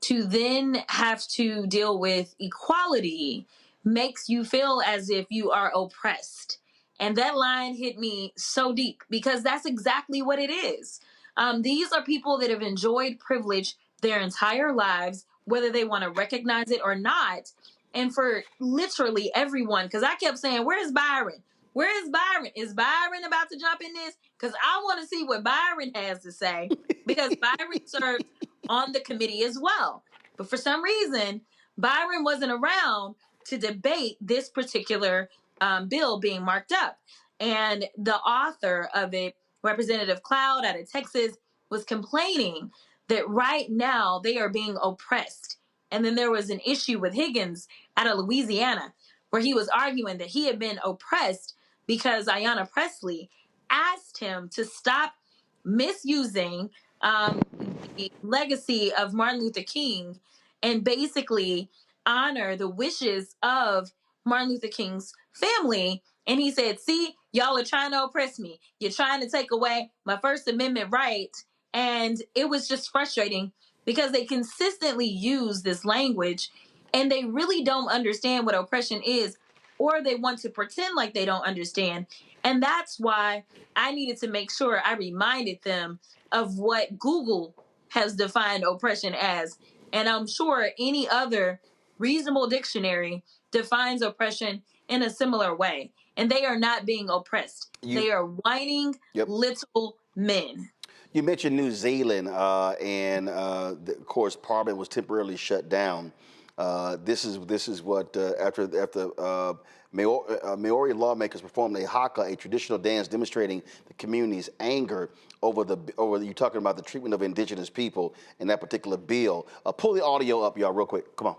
to then have to deal with equality makes you feel as if you are oppressed. And that line hit me so deep because that's exactly what it is. These are people that have enjoyed privilege their entire lives, whether they want to recognize it or not. And for literally everyone, because I kept saying, where's Byron? Where is Byron? Is Byron about to jump in this? Because I want to see what Byron has to say, because Byron served on the committee as well. But for some reason, Byron wasn't around to debate this particular bill being marked up. And the author of it, Representative Cloud out of Texas, was complaining that right now they are being oppressed. And then there was an issue with Higgins out of Louisiana, where he was arguing that he had been oppressed because Ayanna Pressley asked him to stop misusing the legacy of Martin Luther King and basically honor the wishes of Martin Luther King's family. And he said, see, y'all are trying to oppress me. You're trying to take away my First Amendment right. And it was just frustrating because they consistently use this language and they really don't understand what oppression is, or they want to pretend like they don't understand. And that's why I needed to make sure I reminded them of what Google has defined oppression as. And I'm sure any other reasonable dictionary defines oppression in a similar way. And they are not being oppressed. They are whining little men. You mentioned New Zealand, and of course, Parliament was temporarily shut down. This is what after Maori lawmakers performed a haka, a traditional dance demonstrating the community's anger over you talking about the treatment of indigenous people in that particular bill. Pull the audio up, y'all, real quick. Come on.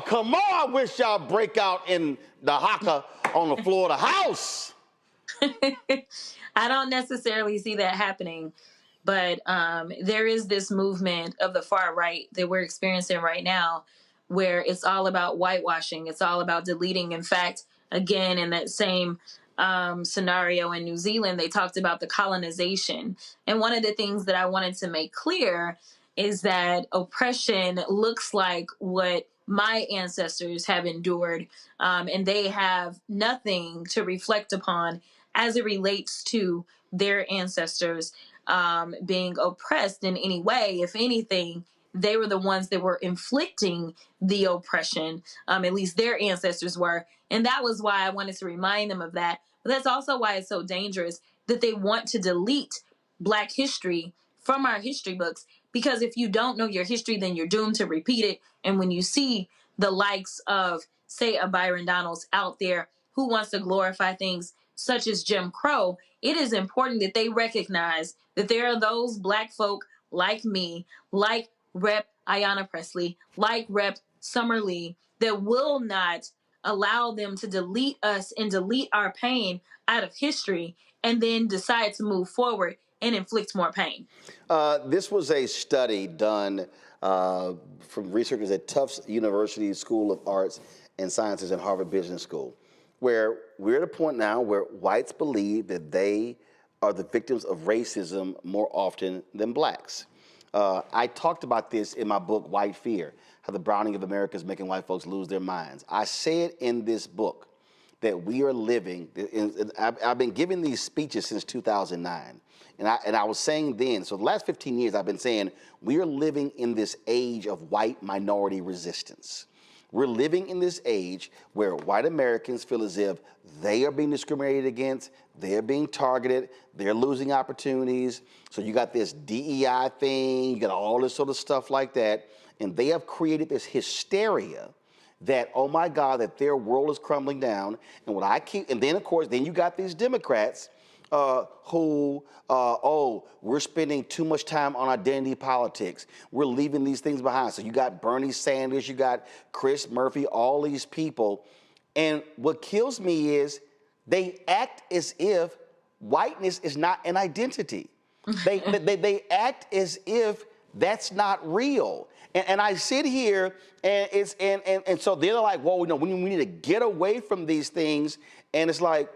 Come on, I wish y'all break out in the haka on the floor of the House. I don't necessarily see that happening, but there is this movement of the far right that we're experiencing right now where it's all about whitewashing. It's all about deleting. In fact, again, in that same scenario in New Zealand, they talked about the colonization. And one of the things that I wanted to make clear is that oppression looks like what my ancestors have endured, and they have nothing to reflect upon as it relates to their ancestors being oppressed in any way. If anything, they were the ones that were inflicting the oppression, at least their ancestors were. And that was why I wanted to remind them of that. But that's also why it's so dangerous that they want to delete Black history from our history books. Because if you don't know your history, then you're doomed to repeat it. And when you see the likes of, say, a Byron Donalds out there who wants to glorify things such as Jim Crow, it is important that they recognize that there are those Black folk like me, like Rep. Ayanna Pressley, like Rep. Summer Lee, that will not allow them to delete us and delete our pain out of history and then decide to move forward and inflict more pain. This was a study done from researchers at Tufts University School of Arts and Sciences and Harvard Business School, where we're at a point now where whites believe that they are the victims of racism more often than Blacks. I talked about this in my book, White Fear, how the browning of America is making white folks lose their minds. I said in this book that we are living, I've been giving these speeches since 2009. And I was saying then, so the last 15 years I've been saying, we are living in this age of white minority resistance. We're living in this age where white Americans feel as if they are being discriminated against, they're being targeted, they're losing opportunities. So you got this DEI thing, you got all this sort of stuff like that, and they have created this hysteria that, oh my God, that their world is crumbling down. And what I keep, and then of course, then you got these Democrats we're spending too much time on identity politics. We're leaving these things behind. So you got Bernie Sanders, you got Chris Murphy, all these people. And what kills me is they act as if whiteness is not an identity. They act as if that's not real. And I sit here and so they're like, well, we need to get away from these things. And it's like,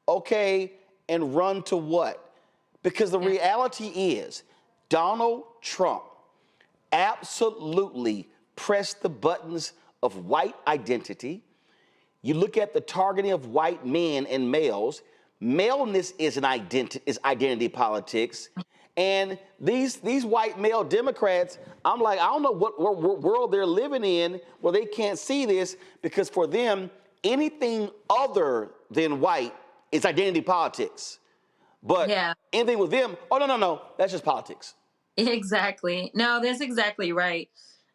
okay, and run to what? Because the reality is Donald Trump absolutely pressed the buttons of white identity. You look at the targeting of white men and males. Maleness is identity politics. And these white male Democrats, I'm like, I don't know what world they're living in where they can't see this, because for them, anything other than white is identity politics. But anything with them, oh, no, that's just politics. Exactly. No, that's exactly right.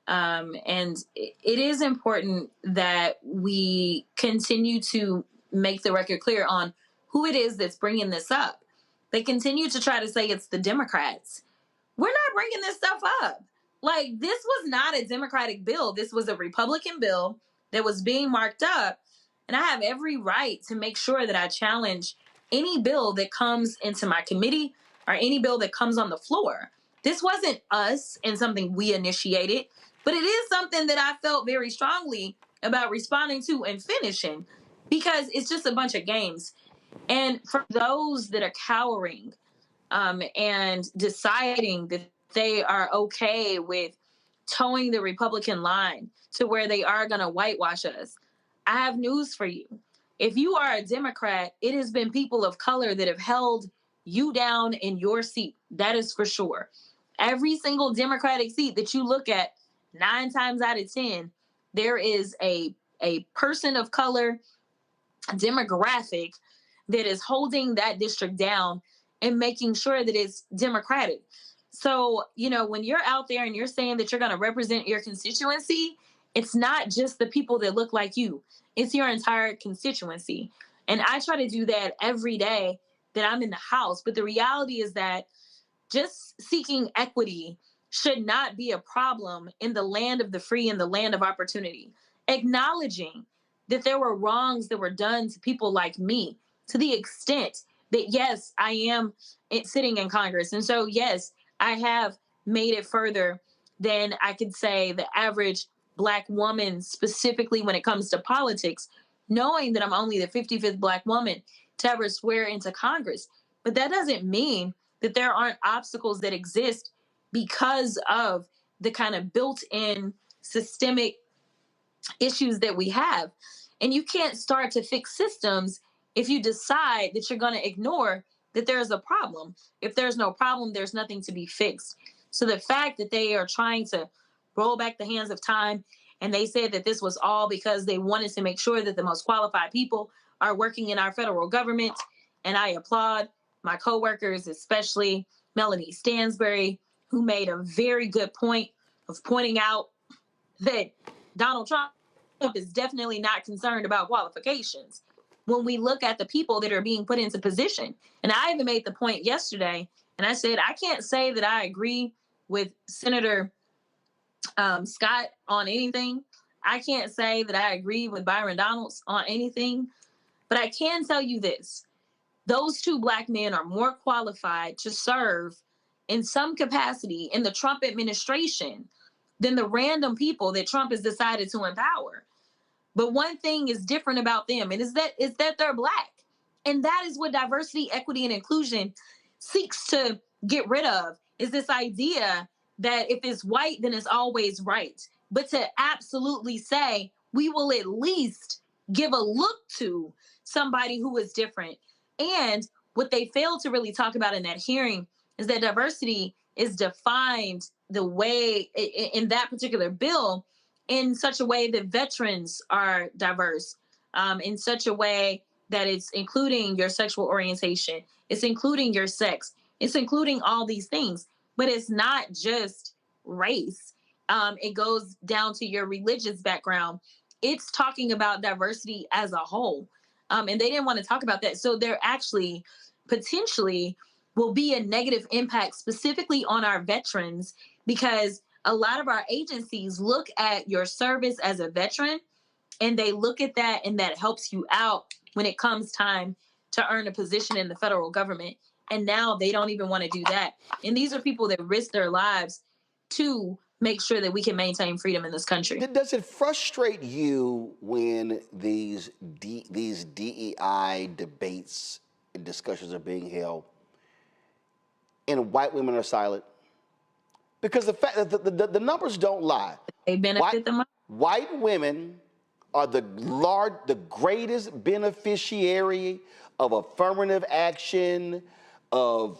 And it is important that we continue to make the record clear on who it is that's bringing this up. They continue to try to say it's the Democrats. We're not bringing this stuff up. Like, this was not a Democratic bill. This was a Republican bill that was being marked up. And I have every right to make sure that I challenge any bill that comes into my committee or any bill that comes on the floor. This wasn't us and something we initiated, but it is something that I felt very strongly about responding to and finishing, because it's just a bunch of games. And for those that are cowering and deciding that they are okay with towing the Republican line to where they are going to whitewash us, I have news for you. If you are a Democrat, it has been people of color that have held you down in your seat. That is for sure. Every single Democratic seat that you look at, 9 times out of 10, there is a person of color demographic that is holding that district down and making sure that it's Democratic. So, when you're out there and you're saying that you're going to represent your constituency, it's not just the people that look like you. It's your entire constituency. And I try to do that every day that I'm in the House. But the reality is that just seeking equity should not be a problem in the land of the free and the land of opportunity. Acknowledging that there were wrongs that were done to people like me, to the extent that, yes, I am sitting in Congress. And so, yes, I have made it further than I could say the average Black woman, specifically when it comes to politics, knowing that I'm only the 55th Black woman to ever swear into Congress. But that doesn't mean that there aren't obstacles that exist because of the kind of built-in systemic issues that we have. And you can't start to fix systems if you decide that you're going to ignore that there's a problem. If there's no problem, there's nothing to be fixed. So the fact that they are trying to roll back the hands of time, and they said that this was all because they wanted to make sure that the most qualified people are working in our federal government, and I applaud my coworkers, especially Melanie Stansbury, who made a very good point of pointing out that Donald Trump is definitely not concerned about qualifications when we look at the people that are being put into position. And I even made the point yesterday, and I said, I can't say that I agree with Senator Scott on anything. I can't say that I agree with Byron Donalds on anything, but I can tell you this. Those 2 Black men are more qualified to serve in some capacity in the Trump administration than the random people that Trump has decided to empower. But one thing is different about them, and is that they're Black. And that is what diversity, equity, and inclusion seeks to get rid of, is this idea that if it's white, then it's always right. But to absolutely say, we will at least give a look to somebody who is different. And what they failed to really talk about in that hearing is that diversity is defined the way in that particular bill in such a way that veterans are diverse, in such a way that it's including your sexual orientation, it's including your sex, it's including all these things. But it's not just race. It goes down to your religious background. It's talking about diversity as a whole. And they didn't want to talk about that. So they're actually potentially will be a negative impact specifically on our veterans, because a lot of our agencies look at your service as a veteran, and they look at that, and that helps you out when it comes time to earn a position in the federal government. And now they don't even want to do that. And these are people that risk their lives to make sure that we can maintain freedom in this country. Does it frustrate you when these DEI debates and discussions are being held and white women are silent? Because the fact that the numbers don't lie. They benefit the most. White women are the greatest beneficiary of affirmative action, of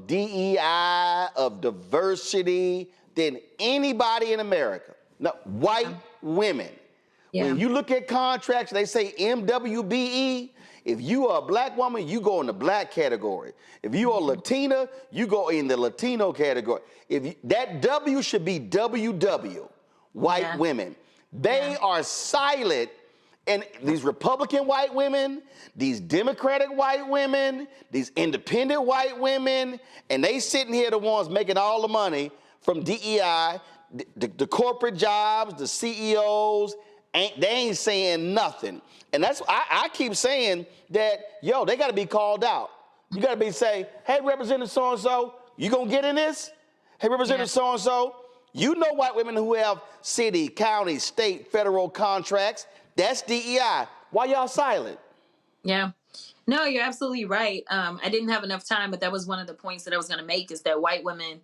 DEI, of diversity than anybody in America. No, white women. Yeah. When you look at contracts, they say MWBE. If you are a black woman, you go in the black category. If you are Latina, you go in the Latino category. That W should be WW, white women. They are silent. And these Republican white women, these Democratic white women, these independent white women, and they sitting here the ones making all the money from DEI, the corporate jobs, the CEOs, they ain't saying nothing. And that's, I keep saying that, yo, they got to be called out. You got to be saying, hey, Representative so-and-so, you going to get in this? Hey, Representative so-and-so, you know white women who have city, county, state, federal contracts. That's DEI. Why y'all silent? Yeah. No, you're absolutely right. I didn't have enough time, but that was one of the points that I was going to make, is that white women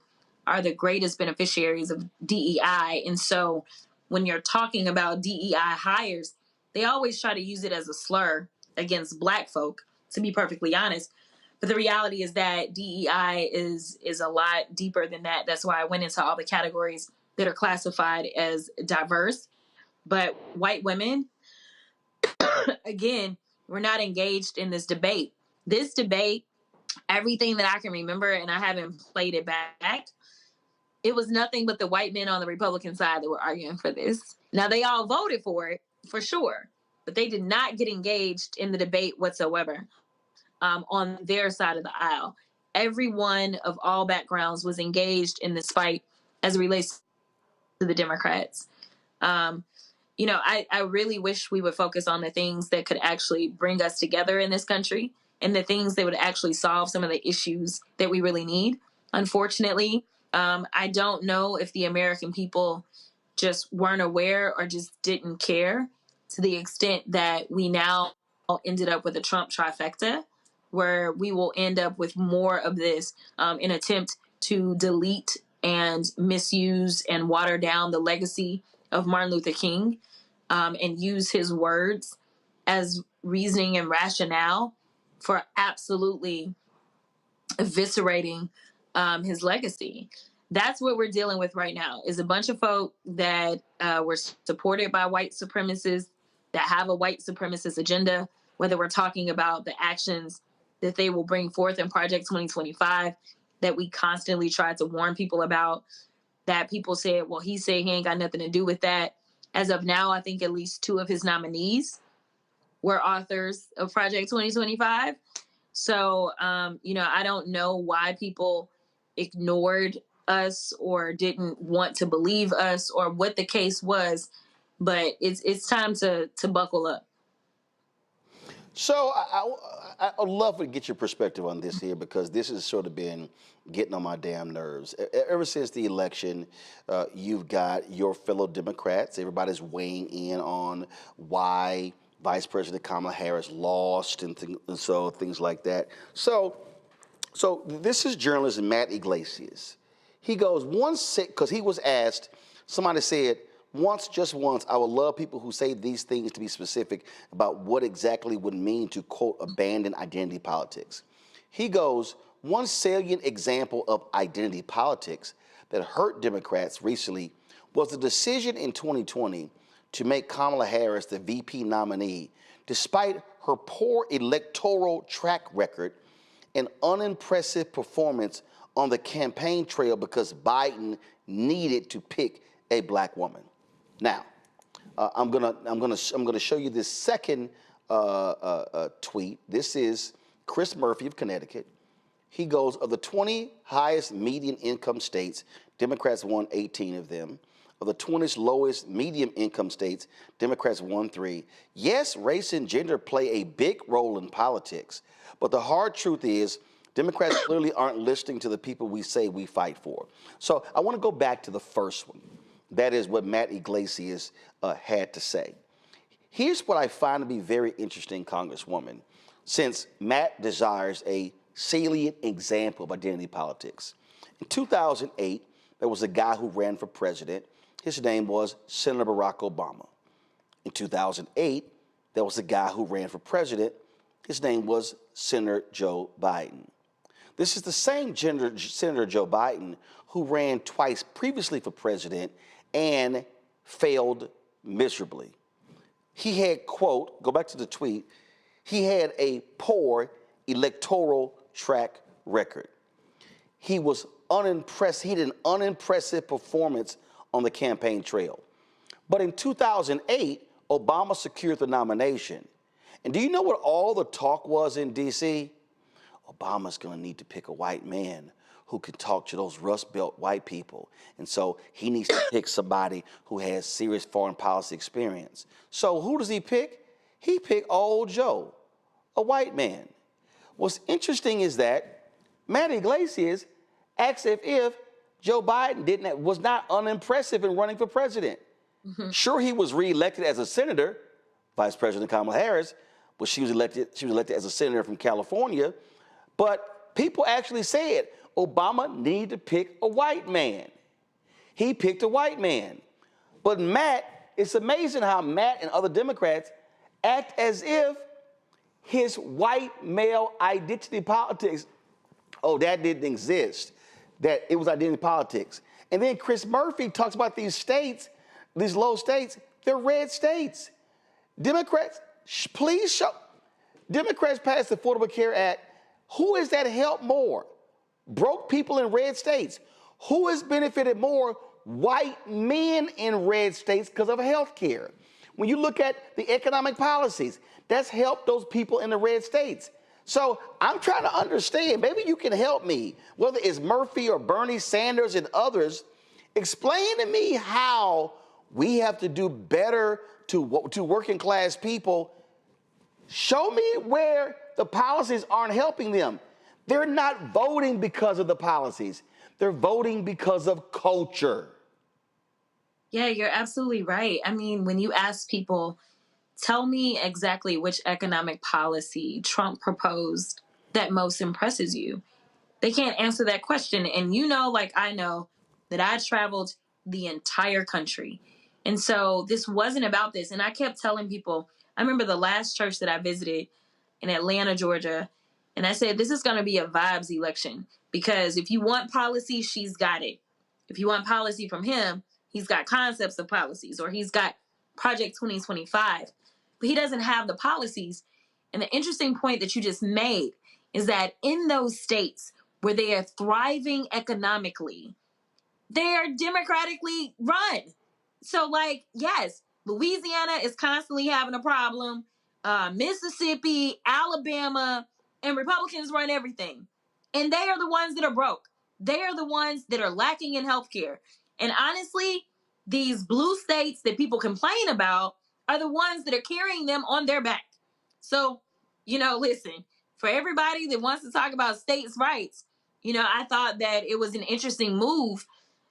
are the greatest beneficiaries of DEI. And so when you're talking about DEI hires, they always try to use it as a slur against black folk, to be perfectly honest. But the reality is that DEI is a lot deeper than that. That's why I went into all the categories that are classified as diverse. But white women, again, we're not engaged in this debate. This debate, everything that I can remember, and I haven't played it back, it was nothing but the white men on the Republican side that were arguing for this. Now, they all voted for it, for sure, but they did not get engaged in the debate whatsoever on their side of the aisle. Everyone of all backgrounds was engaged in this fight as it relates to the Democrats. You know, I really wish we would focus on the things that could actually bring us together in this country, and the things that would actually solve some of the issues that we really need. Unfortunately, I don't know if the American people just weren't aware or just didn't care, to the extent that we now ended up with a Trump trifecta, where we will end up with more of this in attempt to delete and misuse and water down the legacy of Martin Luther King, and use his words as reasoning and rationale for absolutely eviscerating his legacy. That's what we're dealing with right now, is a bunch of folk that were supported by white supremacists, that have a white supremacist agenda, whether we're talking about the actions that they will bring forth in Project 2025 that we constantly try to warn people about, that people said, well, he said he ain't got nothing to do with that. As of now, I think at least 2 of his nominees were authors of Project 2025. So, you know, I don't know why people ignored us or didn't want to believe us or what the case was, but it's time to buckle up. So I'd love to get your perspective on this here, because this has sort of been getting on my damn nerves. Ever since the election, you've got your fellow Democrats, everybody's weighing in on why Vice President Kamala Harris lost and so things like that. So this is journalist Matt Iglesias. He goes, because he was asked, somebody said, just once, I would love people who say these things to be specific about what exactly would mean to, quote, abandon identity politics. He goes, one salient example of identity politics that hurt Democrats recently was the decision in 2020 to make Kamala Harris the VP nominee, despite her poor electoral track record and unimpressive performance on the campaign trail, because Biden needed to pick a black woman. Now, I'm gonna show you this second tweet. This is Chris Murphy of Connecticut. He goes, of the 20 highest median income states, Democrats won 18 of them. Of the 20 lowest medium income states, Democrats won 3. Yes, race and gender play a big role in politics, but the hard truth is Democrats clearly aren't listening to the people we say we fight for. So I want to go back to the first one. That is what Matt Iglesias had to say. Here's what I find to be very interesting, Congresswoman, since Matt desires a salient example of identity politics. In 2008, there was a guy who ran for president. His name was Senator Barack Obama. In 2008, there was a guy who ran for president. His name was Senator Joe Biden. This is the same Senator Joe Biden who ran twice previously for president and failed miserably. He had, quote, go back to the tweet, he had a poor electoral track record. He was unimpressed. He had an unimpressive performance on the campaign trail. But in 2008, Obama secured the nomination. And do you know what all the talk was in D.C.? Obama's going to need to pick a white man who can talk to those Rust Belt white people. And so he needs to pick somebody who has serious foreign policy experience. So who does he pick? He picked old Joe, a white man. What's interesting is that Matt Iglesias acts as if Joe Biden was not unimpressive in running for president. Mm-hmm. Sure, he was reelected as a senator, Vice President Kamala Harris, but she was elected as a senator from California. But people actually said Obama needed to pick a white man. He picked a white man. But Matt, it's amazing how Matt and other Democrats act as if his white male identity politics, oh, that didn't exist, that it was identity politics. And then Chris Murphy talks about these states, these low states, they're red states. Democrats, please show. Democrats passed the Affordable Care Act. Who is that help more? Broke people in red states. Who has benefited more? White men in red states because of health care. When you look at the economic policies, that's helped those people in the red states. So I'm trying to understand, maybe you can help me, whether it's Murphy or Bernie Sanders and others, explain to me how we have to do better to working class people. Show me where the policies aren't helping them. They're not voting because of the policies. They're voting because of culture. Yeah, you're absolutely right. I mean, when you ask people, tell me exactly which economic policy Trump proposed that most impresses you, they can't answer that question. And you know, like I know, that I traveled the entire country. And so this wasn't about this. And I kept telling people, I remember the last church that I visited in Atlanta, Georgia, and I said, this is going to be a vibes election, because if you want policy, she's got it. If you want policy from him, he's got concepts of policies, or he's got Project 2025, but he doesn't have the policies. And the interesting point that you just made is that in those states where they are thriving economically, they are democratically run. So, like, yes, Louisiana is constantly having a problem. Mississippi, Alabama, and Republicans run everything. And they are the ones that are broke. They are the ones that are lacking in healthcare. And honestly, these blue states that people complain about are the ones that are carrying them on their back. So, you know, listen, for everybody that wants to talk about states' rights, you know, I thought that it was an interesting move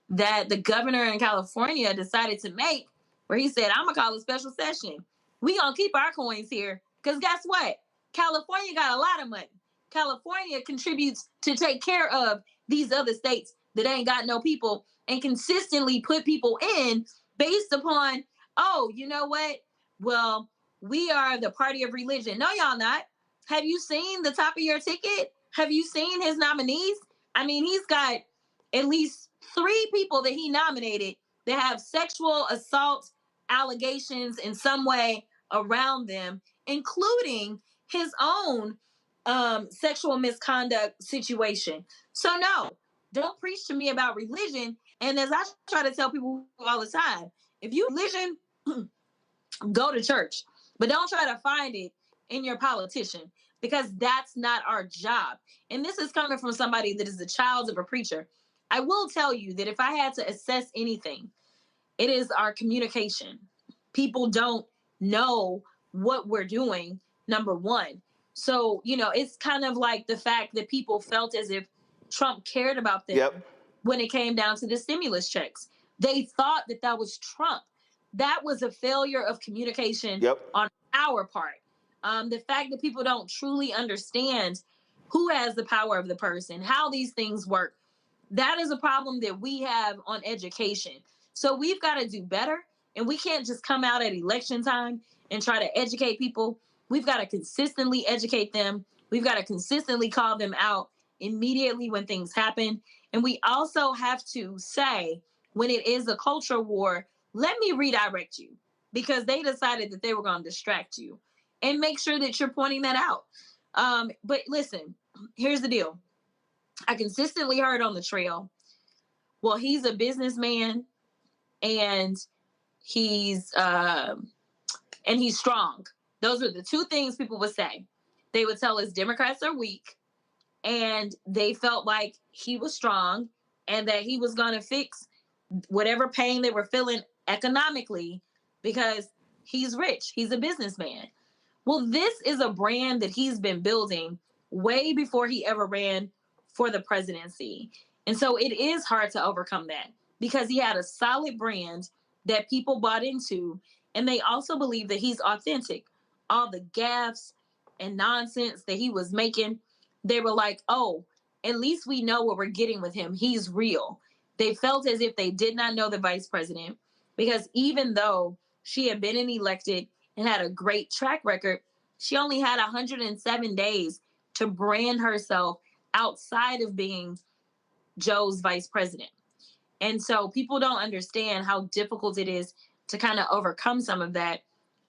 that the governor in California decided to make, where he said, I'm going to call a special session. We going to keep our coins here, because guess what? California got a lot of money. California contributes to take care of these other states that ain't got no people, and consistently put people in based upon, oh, you know what? Well, we are the party of religion. No, y'all not. Have you seen the top of your ticket? Have you seen his nominees? I mean, he's got at least 3 people that he nominated that have sexual assault allegations in some way around them, including his own sexual misconduct situation. So no, don't preach to me about religion. And as I try to tell people all the time, if you religion, go to church, but don't try to find it in your politician. because that's not our job. And this is coming from somebody that is the child of a preacher. I will tell you that if I had to assess anything, it is our communication. People don't know what we're doing, number one. So, it's kind of like the fact that people felt as if Trump cared about them when it came down to the stimulus checks. They thought that that was Trump. That was a failure of communication on our part. The fact that people don't truly understand who has the power of the person, how these things work, that is a problem that we have on education. So we've got to do better, and we can't just come out at election time and try to educate people. We've got to consistently educate them. We've got to consistently call them out immediately when things happen. And we also have to say, when it is a culture war, let me redirect you, because they decided that they were going to distract you, and make sure that you're pointing that out. But listen, here's the deal. I consistently heard on the trail, well, he's a businessman and he's strong. Those are the two things people would say. They would tell us Democrats are weak, and they felt like he was strong and that he was going to fix whatever pain they were feeling economically because he's rich. He's a businessman. Well, this is a brand that he's been building way before he ever ran for the presidency. And so it is hard to overcome that, because he had a solid brand that people bought into, and they also believe that he's authentic. All the gaffes and nonsense that he was making, they were like, oh, at least we know what we're getting with him. He's real. They felt as if they did not know the vice president, because even though she had been elected and had a great track record, she only had 107 days to brand herself outside of being Joe's vice president. And so people don't understand how difficult it is to kind of overcome some of that.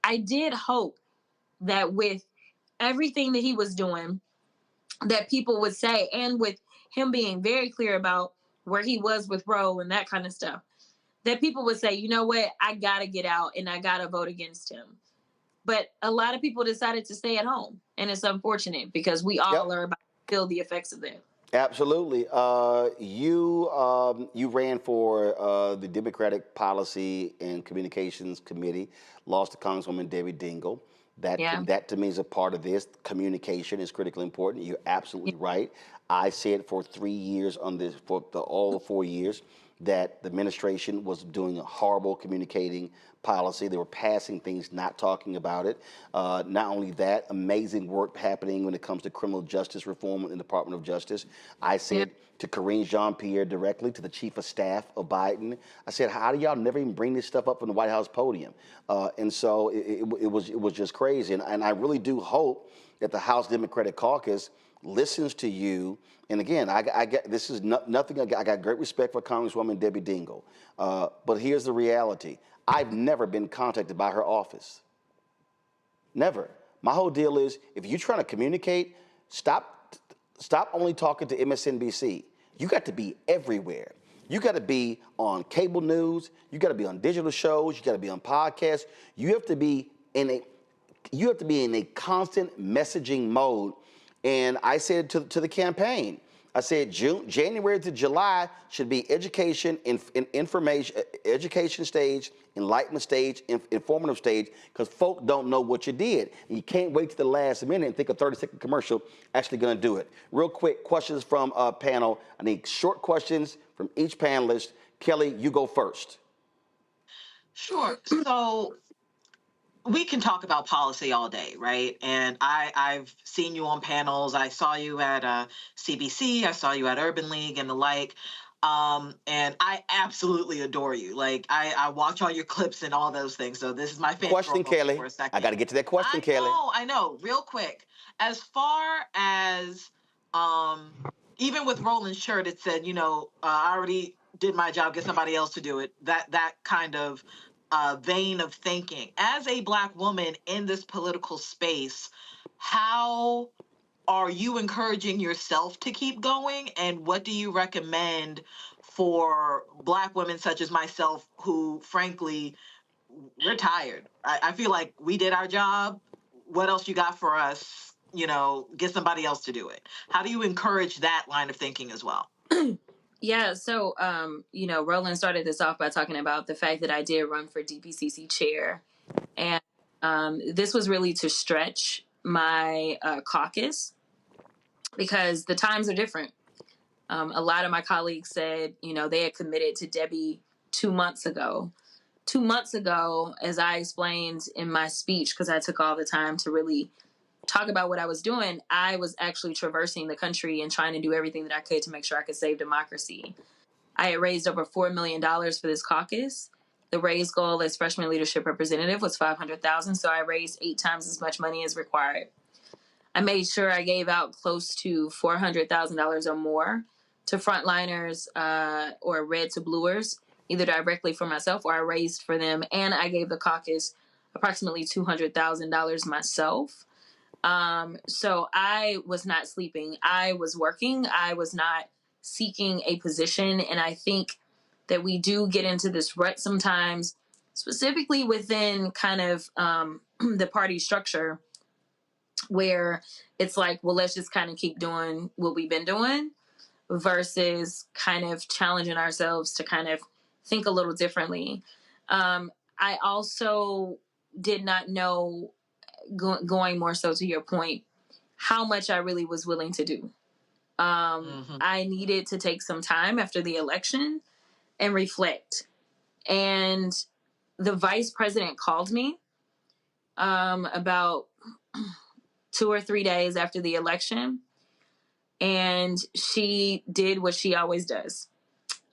I did hope that with everything that he was doing, that people would say, and with him being very clear about where he was with Roe and that kind of stuff, that people would say, you know what, I got to get out and I got to vote against him. But a lot of people decided to stay at home. And it's unfortunate, because we all are about to feel the effects of that. Absolutely. You ran for the Democratic Policy and Communications Committee, lost to Congresswoman Debbie Dingell. That to me is a part of this. Communication is critically important. You're absolutely right. I said for 3 years on this, all 4 years, that the administration was doing a horrible communicating policy. They were passing things, not talking about it. Not only that, amazing work happening when it comes to criminal justice reform in the Department of Justice. I said to Karine Jean-Pierre directly, to the chief of staff of Biden, I said, how do y'all never even bring this stuff up from the White House podium? And so it was just crazy. And I really do hope that the House Democratic Caucus listens to you. And again, I get this is nothing. I got great respect for Congresswoman Debbie Dingell, but here's the reality: I've never been contacted by her office. Never. My whole deal is, if you're trying to communicate, stop only talking to MSNBC. You got to be everywhere. You got to be on cable news. You got to be on digital shows. You got to be on podcasts. You have to be in a constant messaging mode. And I said to the campaign, I said January to July should be education, information, education stage, enlightenment stage, informative stage, because folk don't know what you did. And you can't wait to the last minute and think a 30-second commercial actually going to do it. Real quick, questions from panel. I need short questions from each panelist. Kelly, you go first. Sure. So we can talk about policy all day, right? And I've seen you on panels. I saw you at CBC. I saw you at Urban League and the like. And I absolutely adore you. Like, I watch all your clips and all those things. So this is my favorite. Question, Kelly. For a second. I got to get to that question, Kelly. I know. Real quick. As far as even with Roland's shirt, it said, I already did my job. Get somebody else to do it. That kind of vein of thinking. As a Black woman in this political space, how are you encouraging yourself to keep going? And what do you recommend for Black women such as myself who, frankly, we're tired? I feel like we did our job. What else you got for us get somebody else to do it? How do you encourage that line of thinking as well? Yeah, so, Roland started this off by talking about the fact that I did run for DPCC chair. And this was really to stretch my caucus because the times are different. A lot of my colleagues said, they had committed to Debbie 2 months ago. 2 months ago, as I explained in my speech, because I took all the time to really talk about what I was doing, I was actually traversing the country and trying to do everything that I could to make sure I could save democracy. I had raised over $4 million for this caucus. The raised goal as freshman leadership representative was $500,000, so I raised 8 times as much money as required. I made sure I gave out close to $400,000 or more to frontliners or red to bluers, either directly for myself or I raised for them, and I gave the caucus approximately $200,000 myself. So I was not sleeping. I was working. I was not seeking a position. And I think that we do get into this rut sometimes, specifically within kind of the party structure, where it's like, well, let's just kind of keep doing what we've been doing versus kind of challenging ourselves to kind of think a little differently. I also did not know, going more so to your point, how much I really was willing to do. I needed to take some time after the election and reflect. And the vice president called me about 2 or 3 days after the election, and she did what she always does.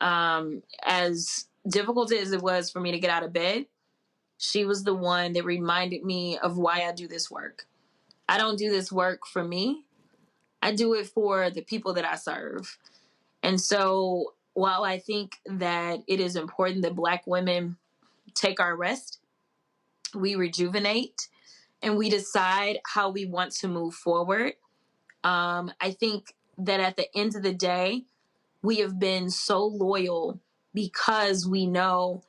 As difficult as it was for me to get out of bed, she was the one that reminded me of why I do this work. I don't do this work for me. I do it for the people that I serve. And so while I think that it is important that Black women take our rest, we rejuvenate, and we decide how we want to move forward, I think that at the end of the day, we have been so loyal because we know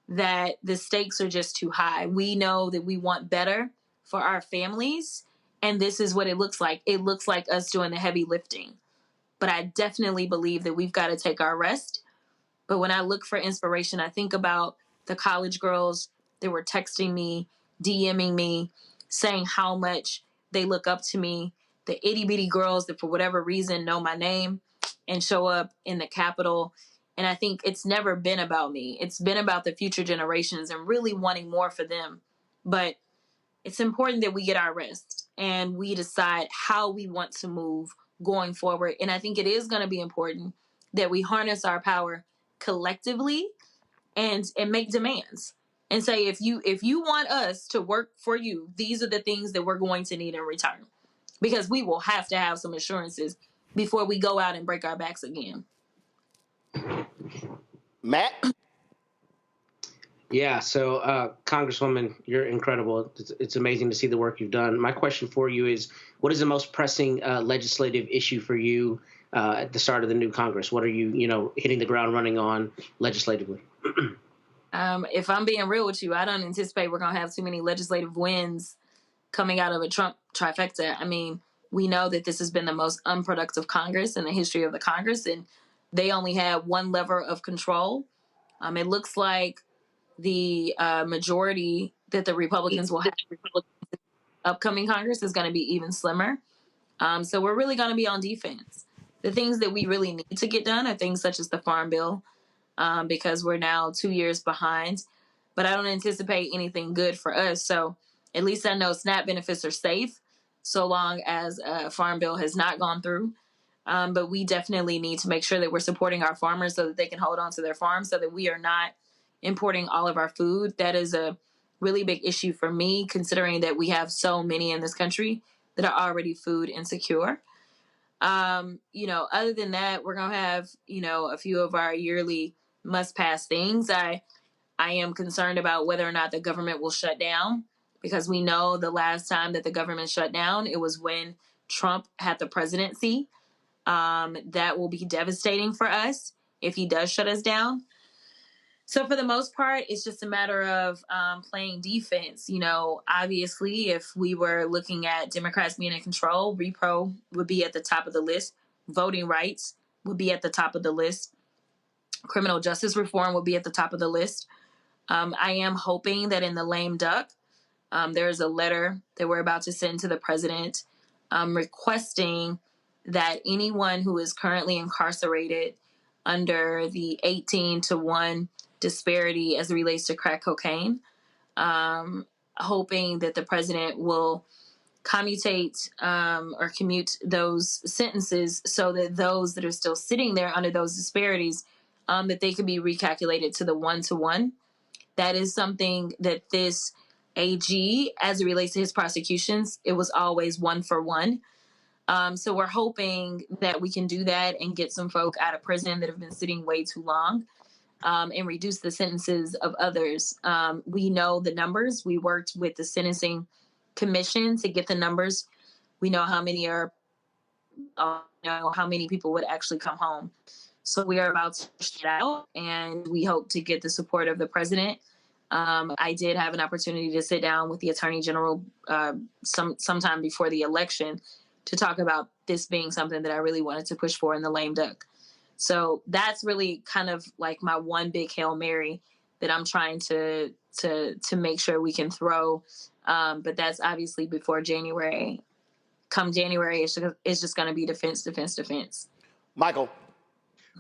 that the stakes are just too high. We know that we want better for our families, and this is what it looks like. It looks like us doing the heavy lifting. But I definitely believe that we've got to take our rest. But when I look for inspiration, I think about the college girls that were texting me, DMing me, saying how much they look up to me, the itty bitty girls that for whatever reason know my name and show up in the Capitol. And I think it's never been about me. It's been about the future generations and really wanting more for them. But it's important that we get our rest and we decide how we want to move going forward. And I think it is going to be important that we harness our power collectively and make demands and say, if you want us to work for you, these are the things that we're going to need in return, because we will have to have some assurances before we go out and break our backs again. Matt? Yeah, so Congresswoman, you're incredible. It's amazing to see the work you've done. My question for you is, what is the most pressing legislative issue for you at the start of the new Congress? What are you, hitting the ground running on legislatively? If I'm being real with you, I don't anticipate we're going to have too many legislative wins coming out of a Trump trifecta. I mean, we know that this has been the most unproductive Congress in the history of the Congress, and they only had one lever of control. It looks like the majority that the Republicans will have in the upcoming Congress is going to be even slimmer. So we're really going to be on defense. The things that we really need to get done are things such as the Farm Bill, because we're now 2 years behind. But I don't anticipate anything good for us. So at least I know SNAP benefits are safe so long as a Farm Bill has not gone through. But we definitely need to make sure that we're supporting our farmers so that they can hold on to their farms, so that we are not importing all of our food. That is a really big issue for me, considering that we have so many in this country that are already food insecure. Other than that, we're going to have, a few of our yearly must-pass things. I am concerned about whether or not the government will shut down, because we know the last time that the government shut down, it was when Trump had the presidency. That will be devastating for us if he does shut us down. So for the most part, it's just a matter of playing defense. You know, obviously, if we were looking at Democrats being in control, repro would be at the top of the list. Voting rights would be at the top of the list. Criminal justice reform would be at the top of the list. I am hoping that in the lame duck, there's a letter that we're about to send to the president requesting that anyone who is currently incarcerated under the 18-to-1 disparity as it relates to crack cocaine, hoping that the president will commute those sentences so that those that are still sitting there under those disparities, that they can be recalculated to the 1-to-1. That is something that this AG, as it relates to his prosecutions, it was always 1-for-1. So we're hoping that we can do that and get some folk out of prison that have been sitting way too long, and reduce the sentences of others. We know the numbers. We worked with the Sentencing Commission to get the numbers. We know how many how many people would actually come home. So we are about to push it out, and we hope to get the support of the president. I did have an opportunity to sit down with the Attorney General sometime before the election to talk about this being something that I really wanted to push for in the lame duck. So that's really kind of like my one big Hail Mary that I'm trying to make sure we can throw. But that's obviously before January. Come January, it's just going to be defense. Michael.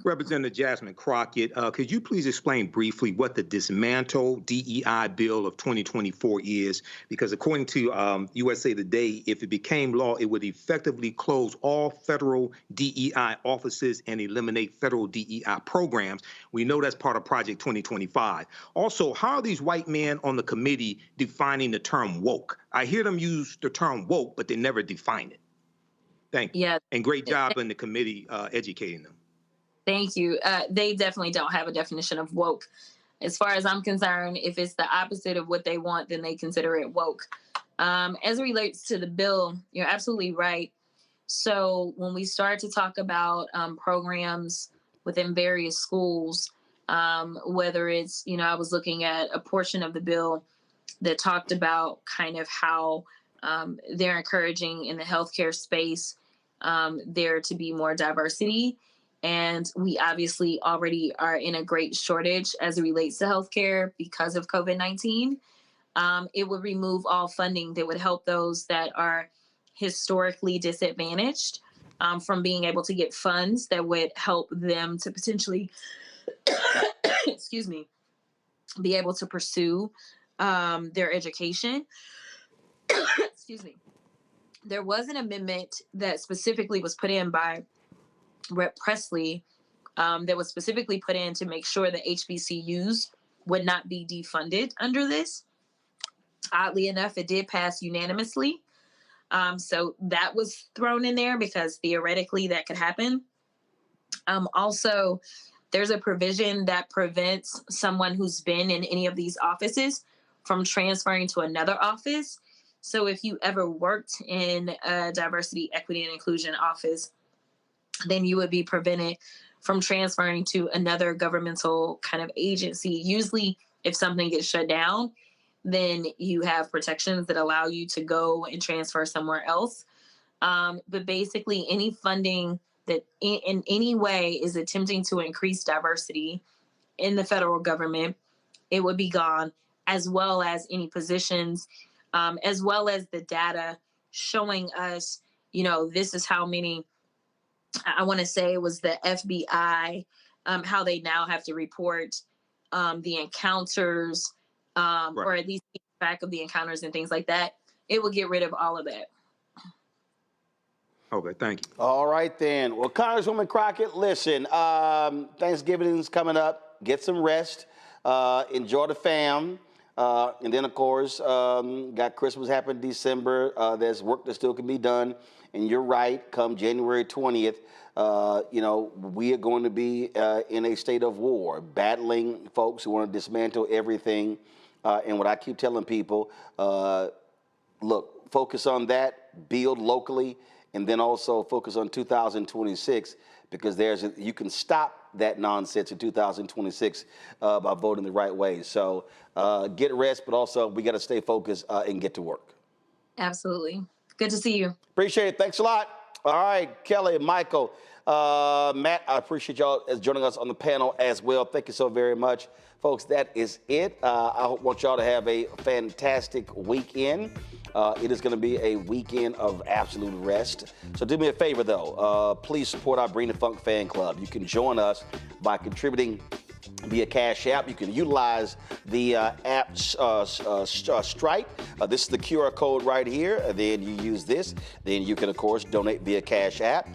Representative Jasmine Crockett, could you please explain briefly what the Dismantle DEI Bill of 2024 is? Because according to USA Today, if it became law, it would effectively close all federal DEI offices and eliminate federal DEI programs. We know that's part of Project 2025. Also, how are these white men on the committee defining the term woke? I hear them use the term woke, but they never define it. Thank you. Yeah. And great job in the committee educating them. Thank you. They definitely don't have a definition of woke. As far as I'm concerned, if it's the opposite of what they want, then they consider it woke. As it relates to the bill, you're absolutely right. So when we start to talk about programs within various schools, whether it's, I was looking at a portion of the bill that talked about kind of how they're encouraging in the healthcare space there to be more diversity. And we obviously already are in a great shortage as it relates to healthcare because of COVID-19. It would remove all funding that would help those that are historically disadvantaged from being able to get funds that would help them to potentially, be able to pursue their education. There was an amendment that specifically was put in by Rep. Presley that was specifically put in to make sure that HBCUs would not be defunded under this. Oddly enough, it did pass unanimously. So that was thrown in there because theoretically that could happen. Also, there's a provision that prevents someone who's been in any of these offices from transferring to another office. So if you ever worked in a diversity, equity, and inclusion office, then you would be prevented from transferring to another governmental kind of agency. Usually, if something gets shut down, then you have protections that allow you to go and transfer somewhere else. But basically, any funding that in any way is attempting to increase diversity in the federal government, it would be gone, as well as any positions, as well as the data showing us, this is how many. I want to say it was the FBI, how they now have to report the encounters, or at least keep track of the encounters and things like that. It will get rid of all of that. Okay, thank you. All right, then. Well, Congresswoman Crockett, listen, Thanksgiving is coming up. Get some rest. Enjoy the fam. And then, of course, got Christmas happening December. There's work that still can be done. And you're right, come January 20th, we are going to be in a state of war, battling folks who want to dismantle everything. And what I keep telling people, look, focus on that, build locally, and then also focus on 2026, because you can stop that nonsense in 2026 by voting the right way. So get rest, but also we got to stay focused and get to work. Absolutely. Good to see you. Appreciate it. Thanks a lot. All right, Kelly, Michael, Matt, I appreciate y'all as joining us on the panel as well. Thank you so very much. Folks, that is it. I want y'all to have a fantastic weekend. It is going to be a weekend of absolute rest. So do me a favor, though. Please support our Bring the Funk fan club. You can join us by contributing via Cash App. You can utilize the app Stripe. This is the QR code right here. Then you use this. Then you can, of course, donate via Cash App.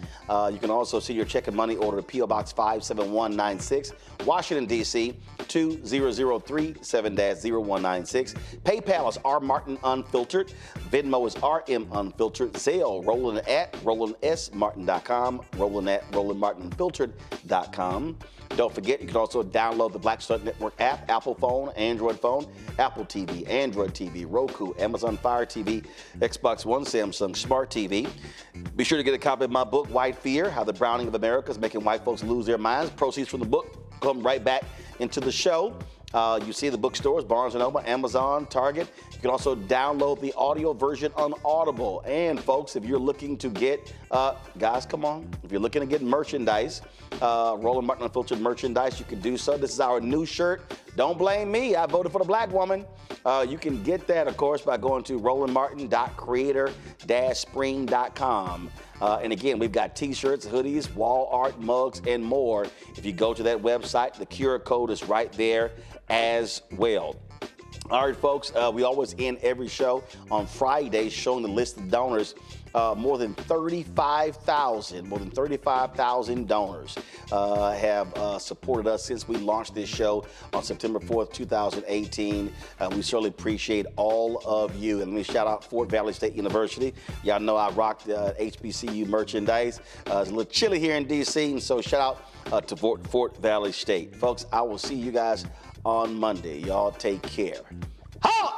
You can also see your check and money order to P.O. Box 57196, Washington, D.C., 20037-0196. PayPal is R Martin Unfiltered. Venmo is RM Unfiltered. Zelle, Roland at RolandSMartin.com. Roland at RolandMartinUnfiltered.com. Don't forget, you can also download the Black Star Network app, Apple phone, Android phone, Apple TV, Android TV, Roku, Amazon Fire TV, Xbox One, Samsung Smart TV. Be sure to get a copy of my book, White Fear, How the Browning of America is Making White Folks Lose Their Minds. Proceeds from the book come right back into the show. You see the bookstores, Barnes & Noble, Amazon, Target. You can also download the audio version on Audible. And folks, if you're looking to get, guys, come on. If you're looking to get merchandise, Roland Martin Unfiltered merchandise, you can do so. This is our new shirt. Don't blame me. I voted for the black woman. You can get that, of course, by going to rolandmartin.creator-spring.com. And again, we've got t-shirts, hoodies, wall art, mugs, and more. If you go to that website, the QR code is right there as well. All right, folks, we always end every show on Friday showing the list of donors. More than 35,000 donors have supported us since we launched this show on September 4th, 2018. We certainly appreciate all of you. And let me shout out Fort Valley State University. Y'all know I rocked HBCU merchandise. It's a little chilly here in D.C., and so shout out to Fort Valley State. Folks, I will see you guys on Monday. Y'all take care. Holla!